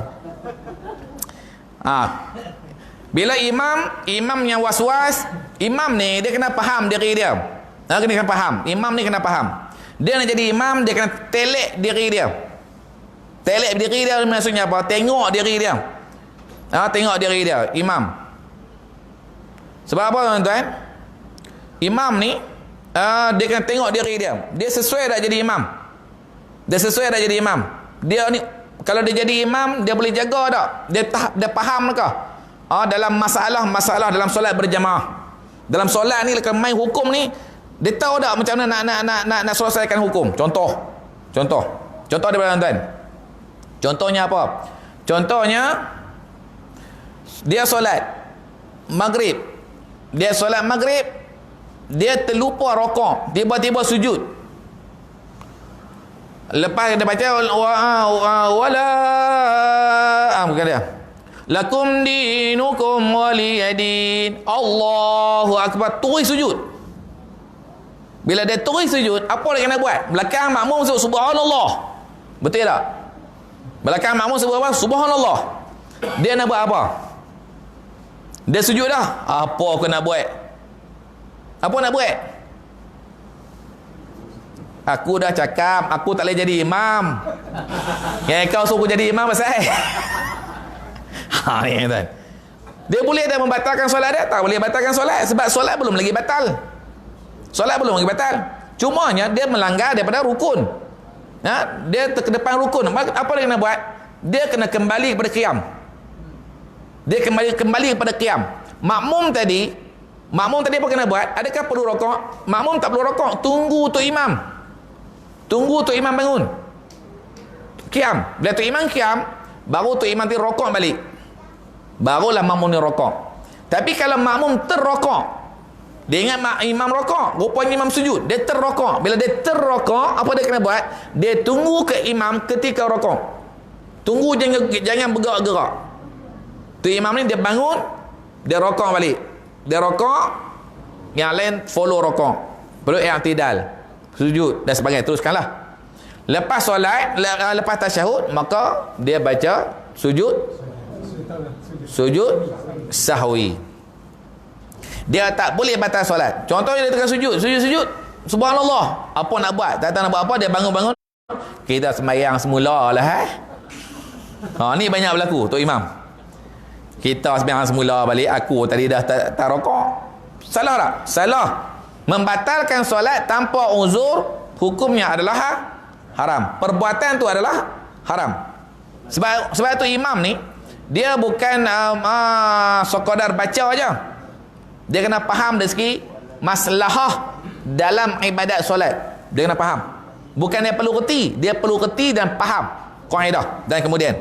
Bila imam yang was-was, imam ni dia kena faham diri dia. Kena faham. Imam ni kena faham. Dia nak jadi imam, dia kena telek diri dia. Telek diri dia maksudnya apa? Tengok diri dia. Tengok diri dia, imam. Sebab apa tuan-tuan? Imam ni dia kena tengok diri dia. Dia sesuai tak jadi imam? Dia ni kalau dia jadi imam, dia boleh jaga tak? Dia faham ke? Dalam masalah dalam solat berjamaah. Dalam solat ni kalau main hukum ni, Dia tahu tak macam mana nak selesaikan hukum. Contoh daripada tuan-tuan. Contohnya apa? Contohnya dia solat maghrib. Dia terlupa rokok, tiba-tiba sujud. Lepas dia baca wala bukan dia. Lakum dinukum waliyadin. Allahu akbar, terus sujud. Bila dia terus sujud, apa dia kena buat? Belakang makmum sebut subhanallah. Betul tak? Belakang makmum sebut apa? Subhanallah. Dia nak buat apa? Dia sujud dah. Apa aku nak buat? Apa nak buat? Aku dah cakap aku tak boleh jadi imam. Yang kau suruh jadi imam pasal ni tuan. Dia boleh dah membatalkan solat dia? Tak boleh batalkan solat, sebab solat belum lagi batal. Cumanya dia melanggar daripada rukun. Dia ke depan rukun. Apa dia kena buat? Dia kena kembali kepada qiyam. Dia kembali kepada qiyam. Makmum tadi apa kena buat? Adakah perlu rokok? Makmum tak perlu rokok. Tunggu tu imam bangun. Qiyam. Bila tu imam qiyam, baru tu imam rokok balik. Barulah makmum ni rokok. Tapi kalau makmum terrokok, dia ingat imam rokok, rupanya imam sujud, dia terrokok. Bila dia terrokok, apa dia kena buat? Dia tunggu ke imam ketika rokok. Tunggu, jangan bergerak-gerak. Tu imam ni dia bangun, dia rokok balik. Dia rokok, yang lain follow rokok. Perlu i'tidal, sujud dan sebagainya. Teruskanlah. Lepas solat, lepas tasyahud, maka dia baca sujud sahwi. Dia tak boleh batal solat. Contohnya dia tengah sujud, subhanallah. Apa nak buat? Tak tahu nak buat apa, dia bangun. Kita sembahyang semula lah. Ni banyak berlaku tu imam. Kita sembahyang semula balik, aku tadi dah tak rokok. Salah tak? Salah. Membatalkan solat tanpa uzur, hukumnya adalah haram. Perbuatan tu adalah haram. Sebab tu imam ni, dia bukan sekadar baca aja. Dia kena faham dari segi maslahah dalam ibadat solat. Dia kena faham. Bukan dia perlu reti, dia perlu reti dan faham kaedah. Dan kemudian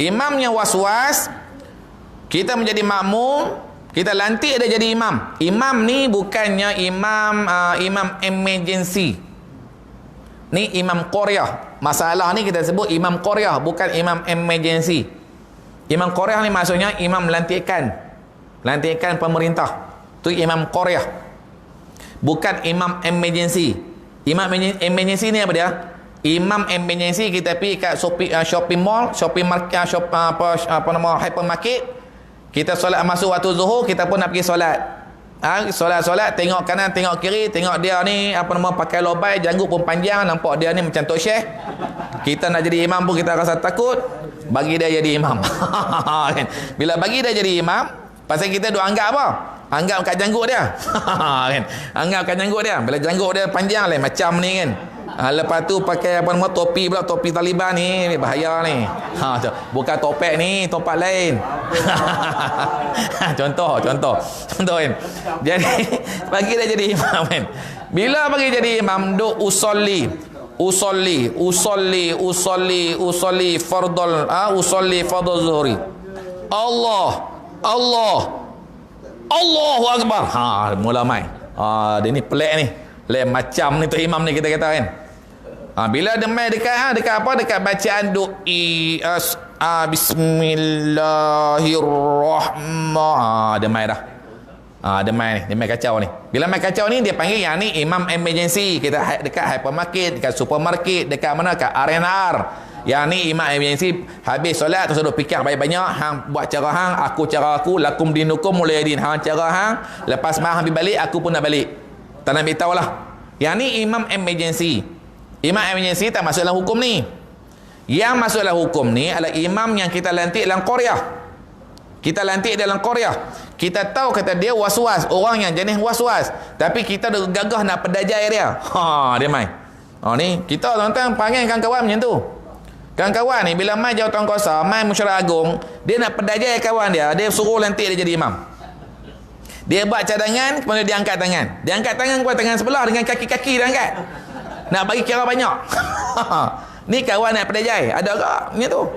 imam yang was-was, kita menjadi makmum, kita lantik dia jadi imam. Imam ni bukannya imam emergency. Ni imam qaryah. Masalah ni kita sebut imam qaryah, bukan imam emergency. Imam qaryah ni maksudnya imam lantikan pemerintah. Tu imam qaryah. Bukan imam emergency. Imam emergency ni apa dia? Imam emergency kita pergi kat shopping mall, hypermarket. Kita solat masuk waktu zuhur, kita pun nak pergi solat. Solat, tengok kanan, tengok kiri, tengok dia ni pakai lobai, janggut pun panjang, nampak dia ni macam Tok Syekh. Kita nak jadi imam pun kita rasa takut, bagi dia jadi imam. Bila bagi dia jadi imam, pasal kita duk anggap apa? Anggap kat janggut dia. Anggap kat janggut dia. Bila janggut dia panjang lah macam ni kan. Lepas tu pakai topi pula, topi Taliban ni bahaya ni. Bukan topek ni, topik lain. Contoh kan. Jadi bagi dia jadi imam kan. Bila bagi jadi imam, duk usolli fardhu zuhri. Allahu akbar. Mula mai. Dia ni pelik ni. Lain macam ni tu imam ni kita kata kan. Bila dia mai dekat apa? Dekat bacaan do'i bismillahirrahmanirrahim. Dia mai dah. Dia mai kacau ni. Bila mai kacau ni, dia panggil yang ni imam emergency. Kita dekat hypermarket, dekat supermarket, dekat mana? Kat R&R. Yang ni imam emergency. Habis solat terus duk fikir banyak-banyak. Hang buat cara hang, aku cara aku, lakum dinukum waliyadin. Hang cara hang, lepas mai habis balik, aku pun nak balik. Tak nak beritahu lah. Yang ni imam emergency. Imam emergency tak masuk dalam hukum ni. Yang masuk dalam hukum ni adalah imam yang kita lantik dalam qaryah. Kita lantik dalam qaryah. Kita tahu kata dia was-was, orang yang jenis was-was, tapi kita dah gagah nak pedajai dia. Dia mai. Ni kita tuan-tuan panggil kawan-kawan macam tu. Kawan-kawan ni bila mai jawatankuasa, mai mesyuarat agung, dia nak pedajai kawan dia, dia suruh lantik dia jadi imam. Dia buat cadangan, kemudian dia angkat tangan. Dia angkat tangan kepada tangan sebelah dengan kaki-kaki dia angkat. Nak bagi kira banyak. Ni kawan nak pedajai. Ada tak? Ni tu.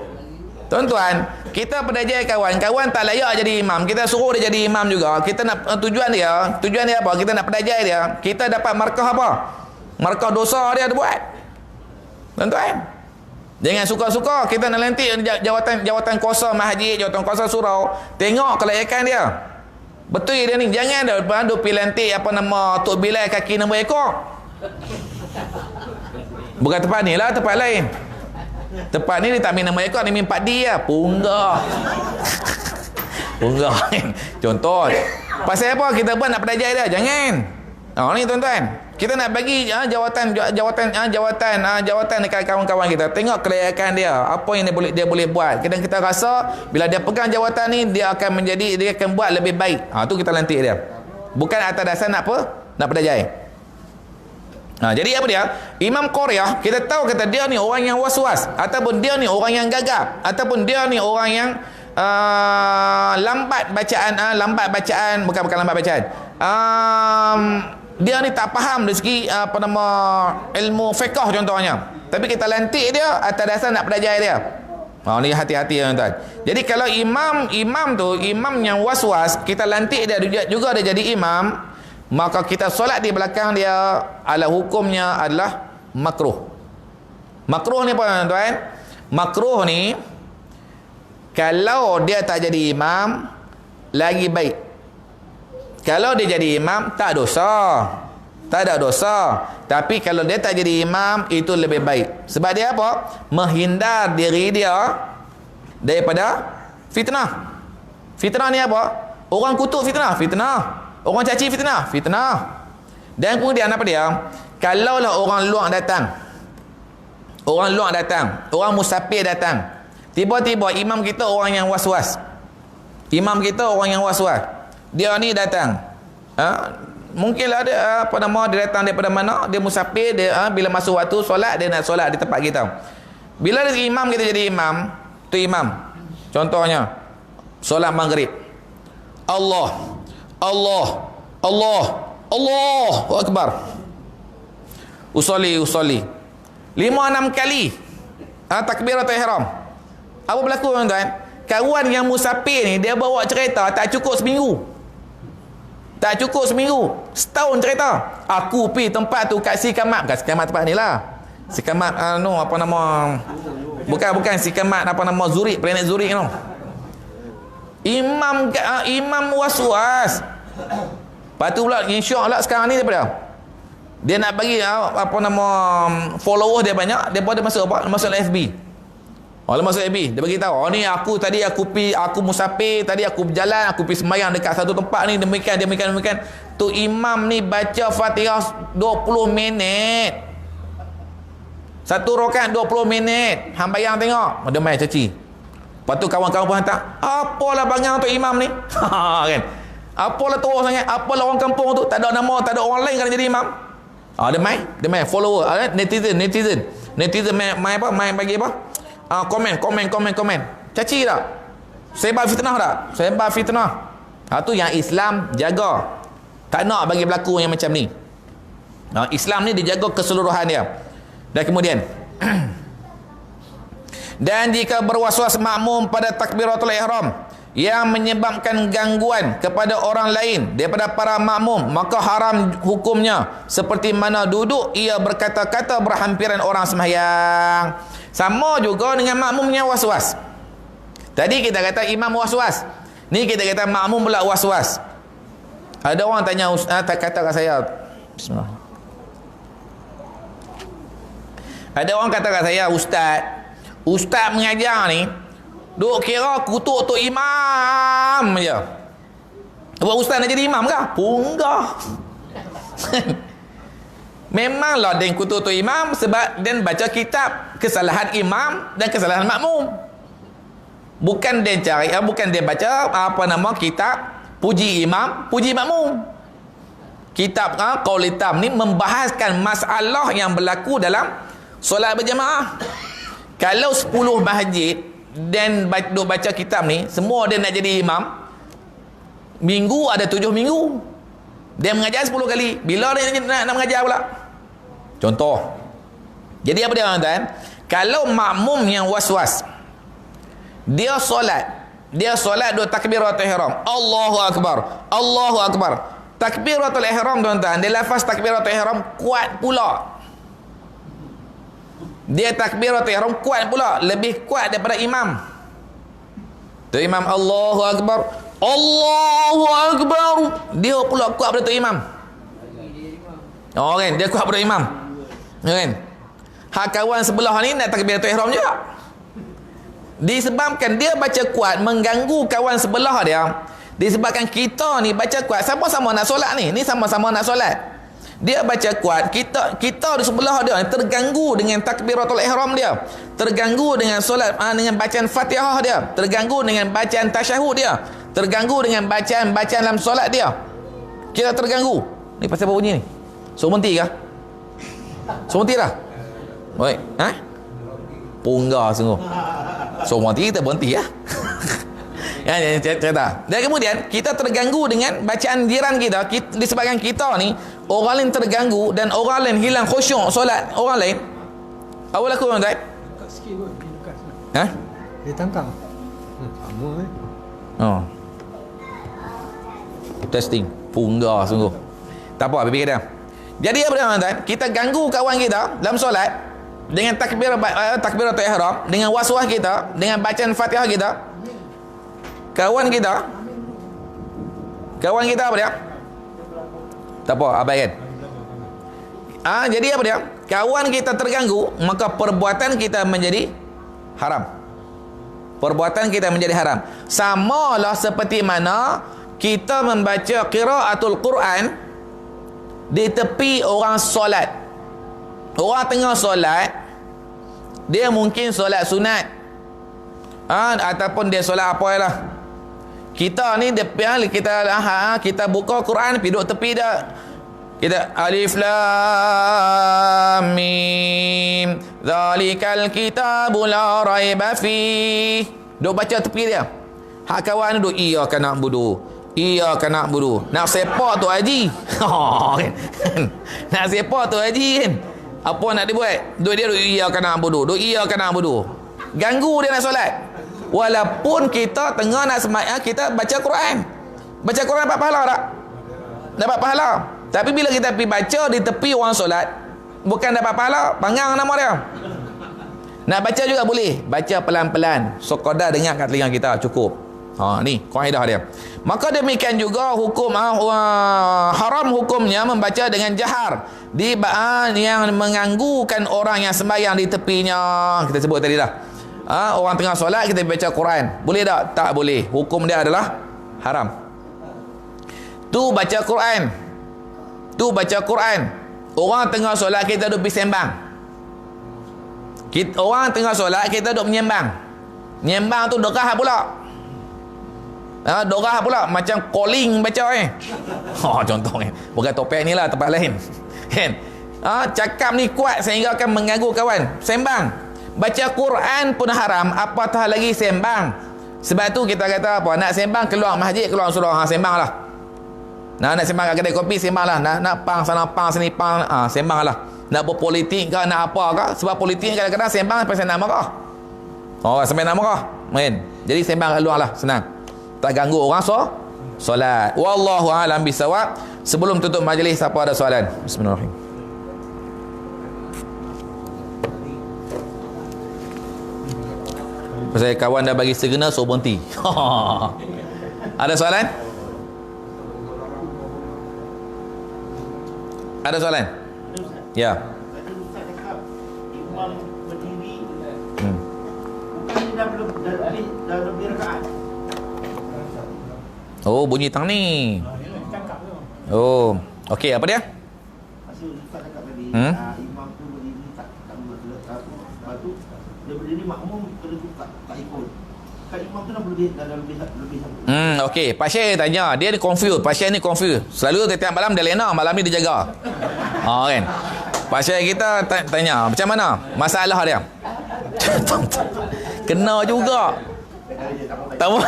Tuan-tuan, kita pedajai kawan. Kawan tak layak jadi imam. Kita suruh dia jadi imam juga. Kita nak tujuan dia apa? Kita nak pedajai dia. Kita dapat markah apa? Markah dosa dia buat. Tuan-tuan, jangan suka-suka kita nak lantik jawatan kuasa masjid, jawatan kuasa surau. Tengok kelayakan dia. Betul dia ni. Jangan dah pergi lantik apa nama Tok Bilal kaki nombor ekor. Bukan tempat ni lah, tempat lain. Tempat ni dia tak minum nombor ekor, dia minum 4D lah. Punggah. Punggah. Contoh. Pasal apa kita buat nak pedajai dia? Jangan. Ni tuan-tuan. Kita nak bagi jawatan dekat kawan-kawan kita. Tengok kelayakan dia. Apa yang dia boleh buat. Kadang kita rasa bila dia pegang jawatan ni dia akan buat lebih baik. Tu kita lantik dia. Bukan atas dasar nak apa? Nak pedajai. Jadi apa dia? Imam Qaryah, kita tahu kata dia ni orang yang was-was, ataupun dia ni orang yang gagap, ataupun dia ni orang yang lambat bacaan, bukan lambat bacaan. Dia ni tak faham dari segi ilmu fiqh contohnya. Tapi kita lantik dia atas dasar nak pedajai dia. Ni hati-hati tuan-tuan. Jadi kalau imam yang was-was, kita lantik dia juga dia jadi imam, maka kita solat di belakang dia, hukumnya adalah makruh. Makruh ni apa tuan-tuan? Makruh ni kalau dia tak jadi imam lagi baik. Kalau dia jadi imam tak dosa. Tak ada dosa. Tapi kalau dia tak jadi imam itu lebih baik. Sebab dia apa? Menghindar diri dia daripada fitnah. Fitnah ni apa? Orang kutuk fitnah. Orang caci fitnah. Dan kemudian apa dia? Kalaulah orang luar datang, orang musafir datang, tiba-tiba imam kita orang yang was-was. Dia ni datang. Mungkinlah dia dia datang daripada mana? Dia musafir, dia bila masuk waktu solat dia nak solat di tempat kita. Bila dia imam kita jadi imam, tu imam. Contohnya solat maghrib. Allahu Akbar. Usolli 5-6 kali takbiratul ihram. Apa berlaku tuan-tuan? Kawan yang musafir ni dia bawa kereta tak cukup seminggu. Setahun cerita. Aku pergi tempat tu kat Sikamat. Bukan Sikamat tempat ni lah. Sikamat bukan Sikamat Zurich, planet Zurich no. Imam was-was. Lepas tu pula insya-Allah sekarang ni daripada dia nak bagi followers dia banyak, dia masuk FB. Kalau masuk FB dia bagi tahu, ni aku musafir, tadi aku berjalan, aku pergi sembahyang dekat satu tempat ni, demikian. Tu imam ni baca Fatihah 20 minit. Satu rakaat 20 minit. Hang bayang tengok, dia main caci. Lepas tu kawan-kawan pun hantar, apalah bangang untuk imam ni. Kan? Apalah teruk sangat, apalah orang kampung tu, tak ada nama, tak ada orang lain kan jadi imam. Dia main follower, netizen main bagi apa? Komen. Caci tak? Sebar fitnah. Tu yang Islam jaga. Tak nak bagi berlaku yang macam ni. Islam ni dijaga keseluruhan dia. Dan kemudian dan jika berwaswas makmum pada takbiratul ihram yang menyebabkan gangguan kepada orang lain daripada para makmum, maka haram hukumnya seperti mana duduk ia berkata-kata berhampiran orang sembahyang. Sama juga dengan makmum yang was-was. Tadi kita kata imam was-was, ni kita kata makmum pula was-was. Ada orang tanya kata kat saya, bismillah. Ada orang kata kat saya, Ustaz mengajar ni duk kira kutuk tu imam je. Buat ustaz nak jadi imam ke? Punggah. Memanglah dia kutuk tu imam sebab dia baca kitab kesalahan imam dan kesalahan makmum. Bukan dia cari, bukan dia baca kitab puji imam, puji makmum. Kitab Qaul Hitam ni membahaskan masalah yang berlaku dalam solat berjamaah. Kalau 10 masjid dan duk baca kitab ni, semua dia nak jadi imam, minggu ada 7 minggu. Dia mengajar 10 kali. Bila dia nak mengajar pula? Contoh. Jadi apa dia tuan-tuan? Kalau makmum yang was-was, dia solat 2 takbiratul ihram. Allahu akbar. Allahu akbar. Takbiratul ihram tuan-tuan, dia lafaz takbiratul ihram kuat pula. Dia takbiratul ihram kuat pula, lebih kuat daripada imam. Tu imam Allahu akbar. Allahu akbar. Dia pula kuat daripada tu imam. Oh kan, dia kuat daripada imam. Kan? Hak kawan sebelah ni nak takbiratul ihram juga. Disebabkan dia baca kuat mengganggu kawan sebelah dia. Disebabkan kita ni baca kuat, sama-sama nak solat ni. Ni sama-sama nak solat. Dia baca kuat, kita di sebelah dia terganggu dengan takbiratul ihram dia, terganggu dengan solat, dengan bacaan Fatihah dia, terganggu dengan bacaan tasyahud dia, terganggu dengan bacaan dalam solat dia. Kita terganggu. Ni pasal apa bunyi ni? Suruh berhenti kah? Suruh berhenti dah? Baik. Punggah sungguh. Suruh berhenti, kita berhenti ya. Cerita. Dan kemudian kita terganggu dengan bacaan jiran kita, disebabkan kita ni orang lain terganggu dan orang lain hilang khusyuk solat orang lain. Awal aku tuan-tuan. Dekat sikit kot, dekat. Dia tangkap. Sama Oh. Testing. Punggah sungguh. Tak apa, fikir dia. Jadi apa dia tuan-tuan? Kita ganggu kawan kita dalam solat dengan takbiratul ihram, dengan was-was kita, dengan bacaan Fatihah kita. Kawan kita apa dia? Tak apa, abaikan. Jadi apa dia? Kawan kita terganggu, maka perbuatan kita menjadi haram. Perbuatan kita menjadi haram. Samalah seperti mana kita membaca qiraatul Quran di tepi orang solat. Orang tengah solat, dia mungkin solat sunat, ataupun dia solat apa lah. Kita ni kita buka Quran, pergi duduk tepi dah. Kita alif lam mim zalikal kitabul la raiba fi. Duk baca tepi dia. Hak kawan duduk iyyaka na'budu. Iyyaka na'budu. Nak sepak tu haji. Nak sepak tu haji kan. Apa nak dibuat? Duk dia duk iyyaka na'budu. Duk iyyaka na'budu. Ganggu dia nak solat. Walaupun kita tengah nak sembahyang, kita baca Quran. Baca Quran dapat pahala tak? Dapat pahala. Tapi bila kita pergi baca di tepi orang solat, bukan dapat pahala, panggang nama dia. Nak baca juga boleh. Baca pelan-pelan. Sekadar dengar kat telinga kita, cukup. Ni kaedah dia. Maka demikian juga hukum haram hukumnya membaca dengan jahar di yang mengganggukan orang yang sembahyang di tepinya. Kita sebut tadi dah. Orang tengah solat kita baca Quran. Boleh tak? Tak boleh. Hukum dia adalah haram. Tu baca Quran. Orang tengah solat kita duduk pergi sembang. Orang tengah solat kita duduk menyembang. Menyembang tu dorah pula. Dorah pula macam calling baca contoh bukan topik ni lah, tempat lain. Kan? Cakap ni kuat sehingga akan mengganggu kawan. Sembang. Baca Quran pun haram, apatah lagi sembang. Sebab tu kita kata apa? Nak sembang keluar masjid, keluar surau, sembanglah. Nak sembang kat kedai kopi, sembanglah. Nak pang sana pang sini pang, sembanglah. Nak berpolitik ke, nak apa ke? Sebab politik kadang-kadang sembang pasal nak marah. Sampai nak marah. Main. Jadi sembang keluarlah, senang. Tak ganggu orang solat. Wallahu a'lam bisawab. Sebelum tutup majlis, siapa ada soalan? Bismillahirrahmanirrahim. Pasal kawan dah bagi segena, so berhenti. Ada soalan? Ada soalan? Ya. Oh, bunyi tang ni. Oh, okey, apa dia? Okey, pasien tanya, dia ni confused, pasien ni confused. Selalu setiap malam dia lena, malam ni dia jaga. Kan. Pasien kita tanya, macam mana masalah dia? Kena juga. Tahu.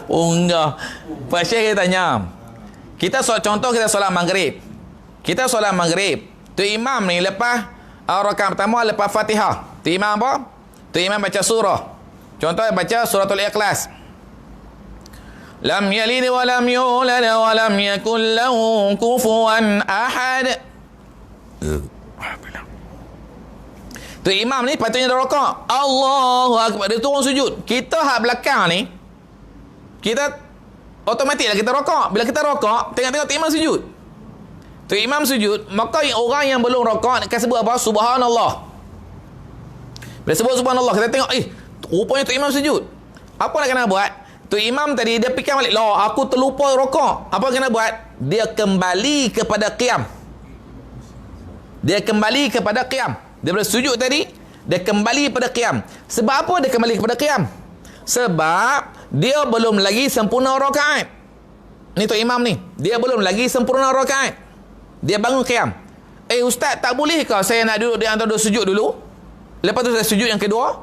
Enggak. Pak Syekh tanya. Contoh kita solat maghrib. Kita solat maghrib. Tu imam ni lepas rakaat pertama lepas Fatihah. Tu imam apa? Tu imam baca surah. Contoh baca suratul Ikhlas. Lam yalid wa lam yulad wa lam yakul lahu kufuwan ahad. Tu imam ni patutnya dah rakaat. Allahu akbar, dia turun sujud. Kita hak belakang ni kita automatik lah kita rakaat. Bila kita rakaat, tengok-tengok tu imam sujud. Tu imam sujud, maka orang yang belum rakaat akan sebut apa? Subhanallah. Bila sebut subhanallah, kita tengok, rupanya tu imam sujud. Apa nak kena buat? Tu imam tadi dia fikir balik, lah aku terlupa rakaat. Apa kena buat? Dia kembali kepada qiyam. Dia kembali kepada qiyam. Dia bersujud tadi, dia kembali pada qiyam. Sebab apa dia kembali kepada qiyam? Sebab dia belum lagi sempurna rakaat. Ni tu imam ni, dia belum lagi sempurna rakaat. Dia bangun qiyam. Ustaz, tak boleh ke saya nak duduk di antara dua sujud dulu? Lepas tu saya sujud yang kedua.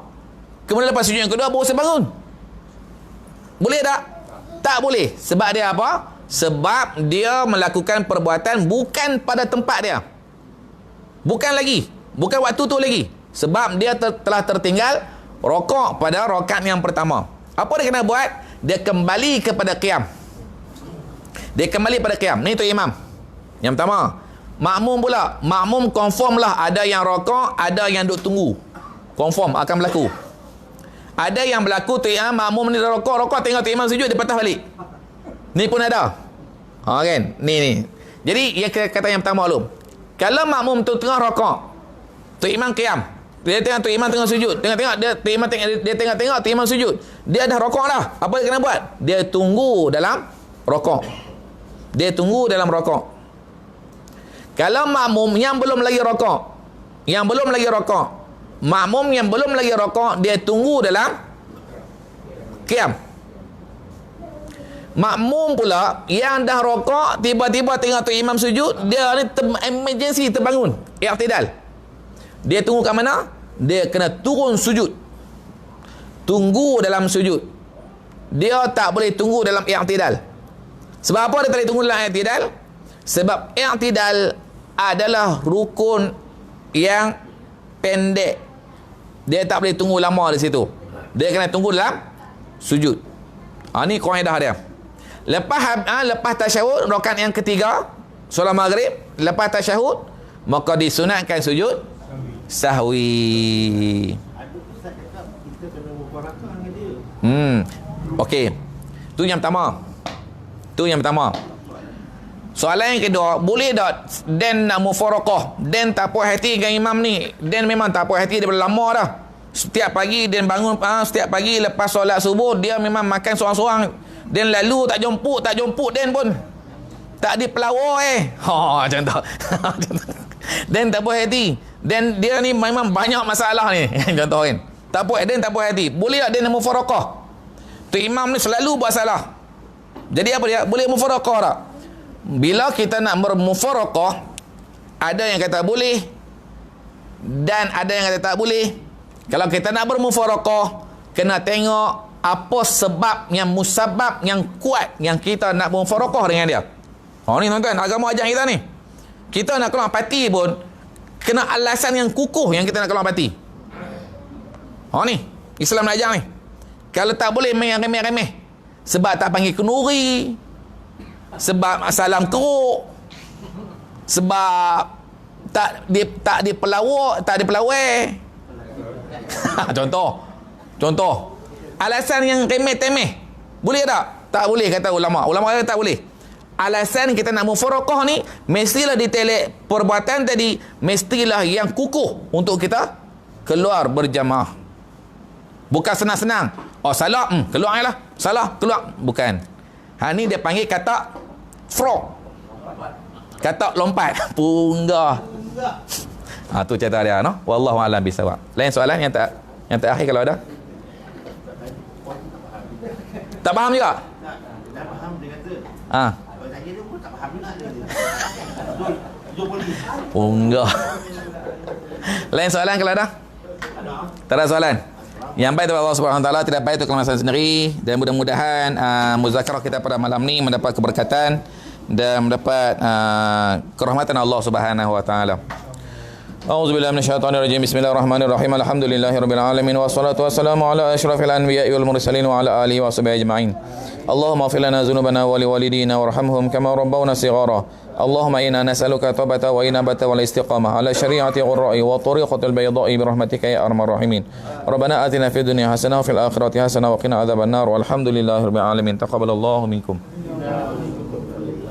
Kemudian lepas sujud yang kedua baru saya bangun. Boleh tak? Tak boleh. Sebab dia apa? Sebab dia melakukan perbuatan bukan pada tempat dia. Bukan lagi. Bukan waktu tu lagi. Sebab dia telah tertinggal rakaat pada rakaat yang pertama. Apa dia kena buat? Dia kembali kepada qiyam. Dia kembali pada qiyam. Ni tu imam. Yang pertama. Makmum pula. Makmum confirm lah. Ada yang rakaat, ada yang duk tunggu. Confirm akan berlaku. Ada yang berlaku tu imam, makmum ni dah rakaat, tengok tu imam sujud, dia patah balik. Ni pun ada. Kan? Ni. Jadi, ia kata yang pertama dulu. Kalau makmum tu tengah rakaat, tu imam qiyam. Dia tengok tu imam tengah sujud. Tengok-tengok dia tengok-tengok tu imam sujud. Dia dah rakaat dah. Apa dia kena buat? Dia tunggu dalam rakaat. Dia tunggu dalam rakaat. Kalau makmum yang belum lagi rakaat, makmum yang belum lagi rakaat, dia tunggu dalam qiyam. Makmum pula yang dah rakaat, tiba-tiba tengok tu imam sujud, dia ni emergency terbangun, i'tidal. Dia tunggu kat mana? Dia kena turun sujud. Tunggu dalam sujud. Dia tak boleh tunggu dalam i'tidal. Sebab apa dia tak boleh tunggu dalam i'tidal? Sebab i'tidal adalah rukun yang pendek. Dia tak boleh tunggu lama di situ. Dia kena tunggu dalam sujud. Ni kaedah dia. Lepas tasyahud, rakaat yang ketiga, solat maghrib, lepas tasyahud, maka disunatkan sujud sahwi. Okey. Tu yang pertama. Soalan yang kedua, boleh tak Dan nak mufaraqah? Dan tak puas hati dengan imam ni. Dan memang tak puas hati daripada lama dah. Setiap pagi Dan bangun, setiap pagi lepas solat subuh, dia memang makan seorang-seorang. Dan lalu tak jemput Dan pun tak dipelawar contoh. Dan tak puas hati. Dan dia ni memang banyak masalah ni. Contoh kan. Dan tak puas hati. Boleh tak Dan nak mufaraqah? Tu imam ni selalu buat salah. Jadi apa dia? Boleh mufaraqah tak? Bila kita nak bermufaraqah, ada yang kata boleh dan ada yang kata tak boleh. Kalau kita nak bermufaraqah, kena tengok apa sebab yang musabab yang kuat yang kita nak bermufaraqah dengan dia. Ni tuan-tuan, agama ajar kita ni. Kita nak keluar parti pun kena alasan yang kukuh yang kita nak keluar parti. Ni Islam nak ajar ni. Kalau tak boleh main remeh-remeh. Sebab tak panggil kenduri, sebab salam keruk, sebab tak dipelawak, tak dipelawai. Contoh. Alasan yang remeh-temeh. Boleh tak? Tak boleh kata ulama. Ulama kata tak boleh. Alasan kita nak mufaraqah ni, mestilah ditelek perbuatan tadi, mestilah yang kukuh untuk kita keluar berjamaah. Bukan senang-senang. Salah, keluar je lah. Salah, keluar. Bukan. Ni dia panggil kata frog. Kata lompat. Punggah. Tu cerita dia, no? Wallahu a'lam bisawab. Lain soalan yang terakhir kalau ada? Tak faham juga? Tak faham dia kata. Kalau tanya dia pun tak faham juga dia. Punggah. Lain soalan kalau ada? Tak ada soalan? Yang baik daripada Allah Subhanahu Wa Taala, tidak baik itu kelemahan sendiri, dan mudah-mudahan muzakarah kita pada malam ni mendapat keberkatan dan mendapat kerahmatan Allah Subhanahu Wa Taala. A'udzubillahi minasyaitonirrajim. Bismillahirrahmanirrahim. Alhamdulillahirabbil alamin wassalatu wassalamu ala asyrafil anbiya'i wal mursalin wa ala alihi washabihi ajma'in. Allahumma ighfir lana dzunubana wa liwalidina warhamhum kama rabbawna shighara. Allahumma inna nas'aluka taubata wa inabata wal istiqamah ala syari'ati qurra'i wa tariqatil bayda'i bi rahmatika ya arhamar rahimin. Rabbana atina fid dunya hasanah wa fil akhirati hasanah wa qina adzabannar. Walhamdulillahirabbil alamin. Taqabbalallahu minkum.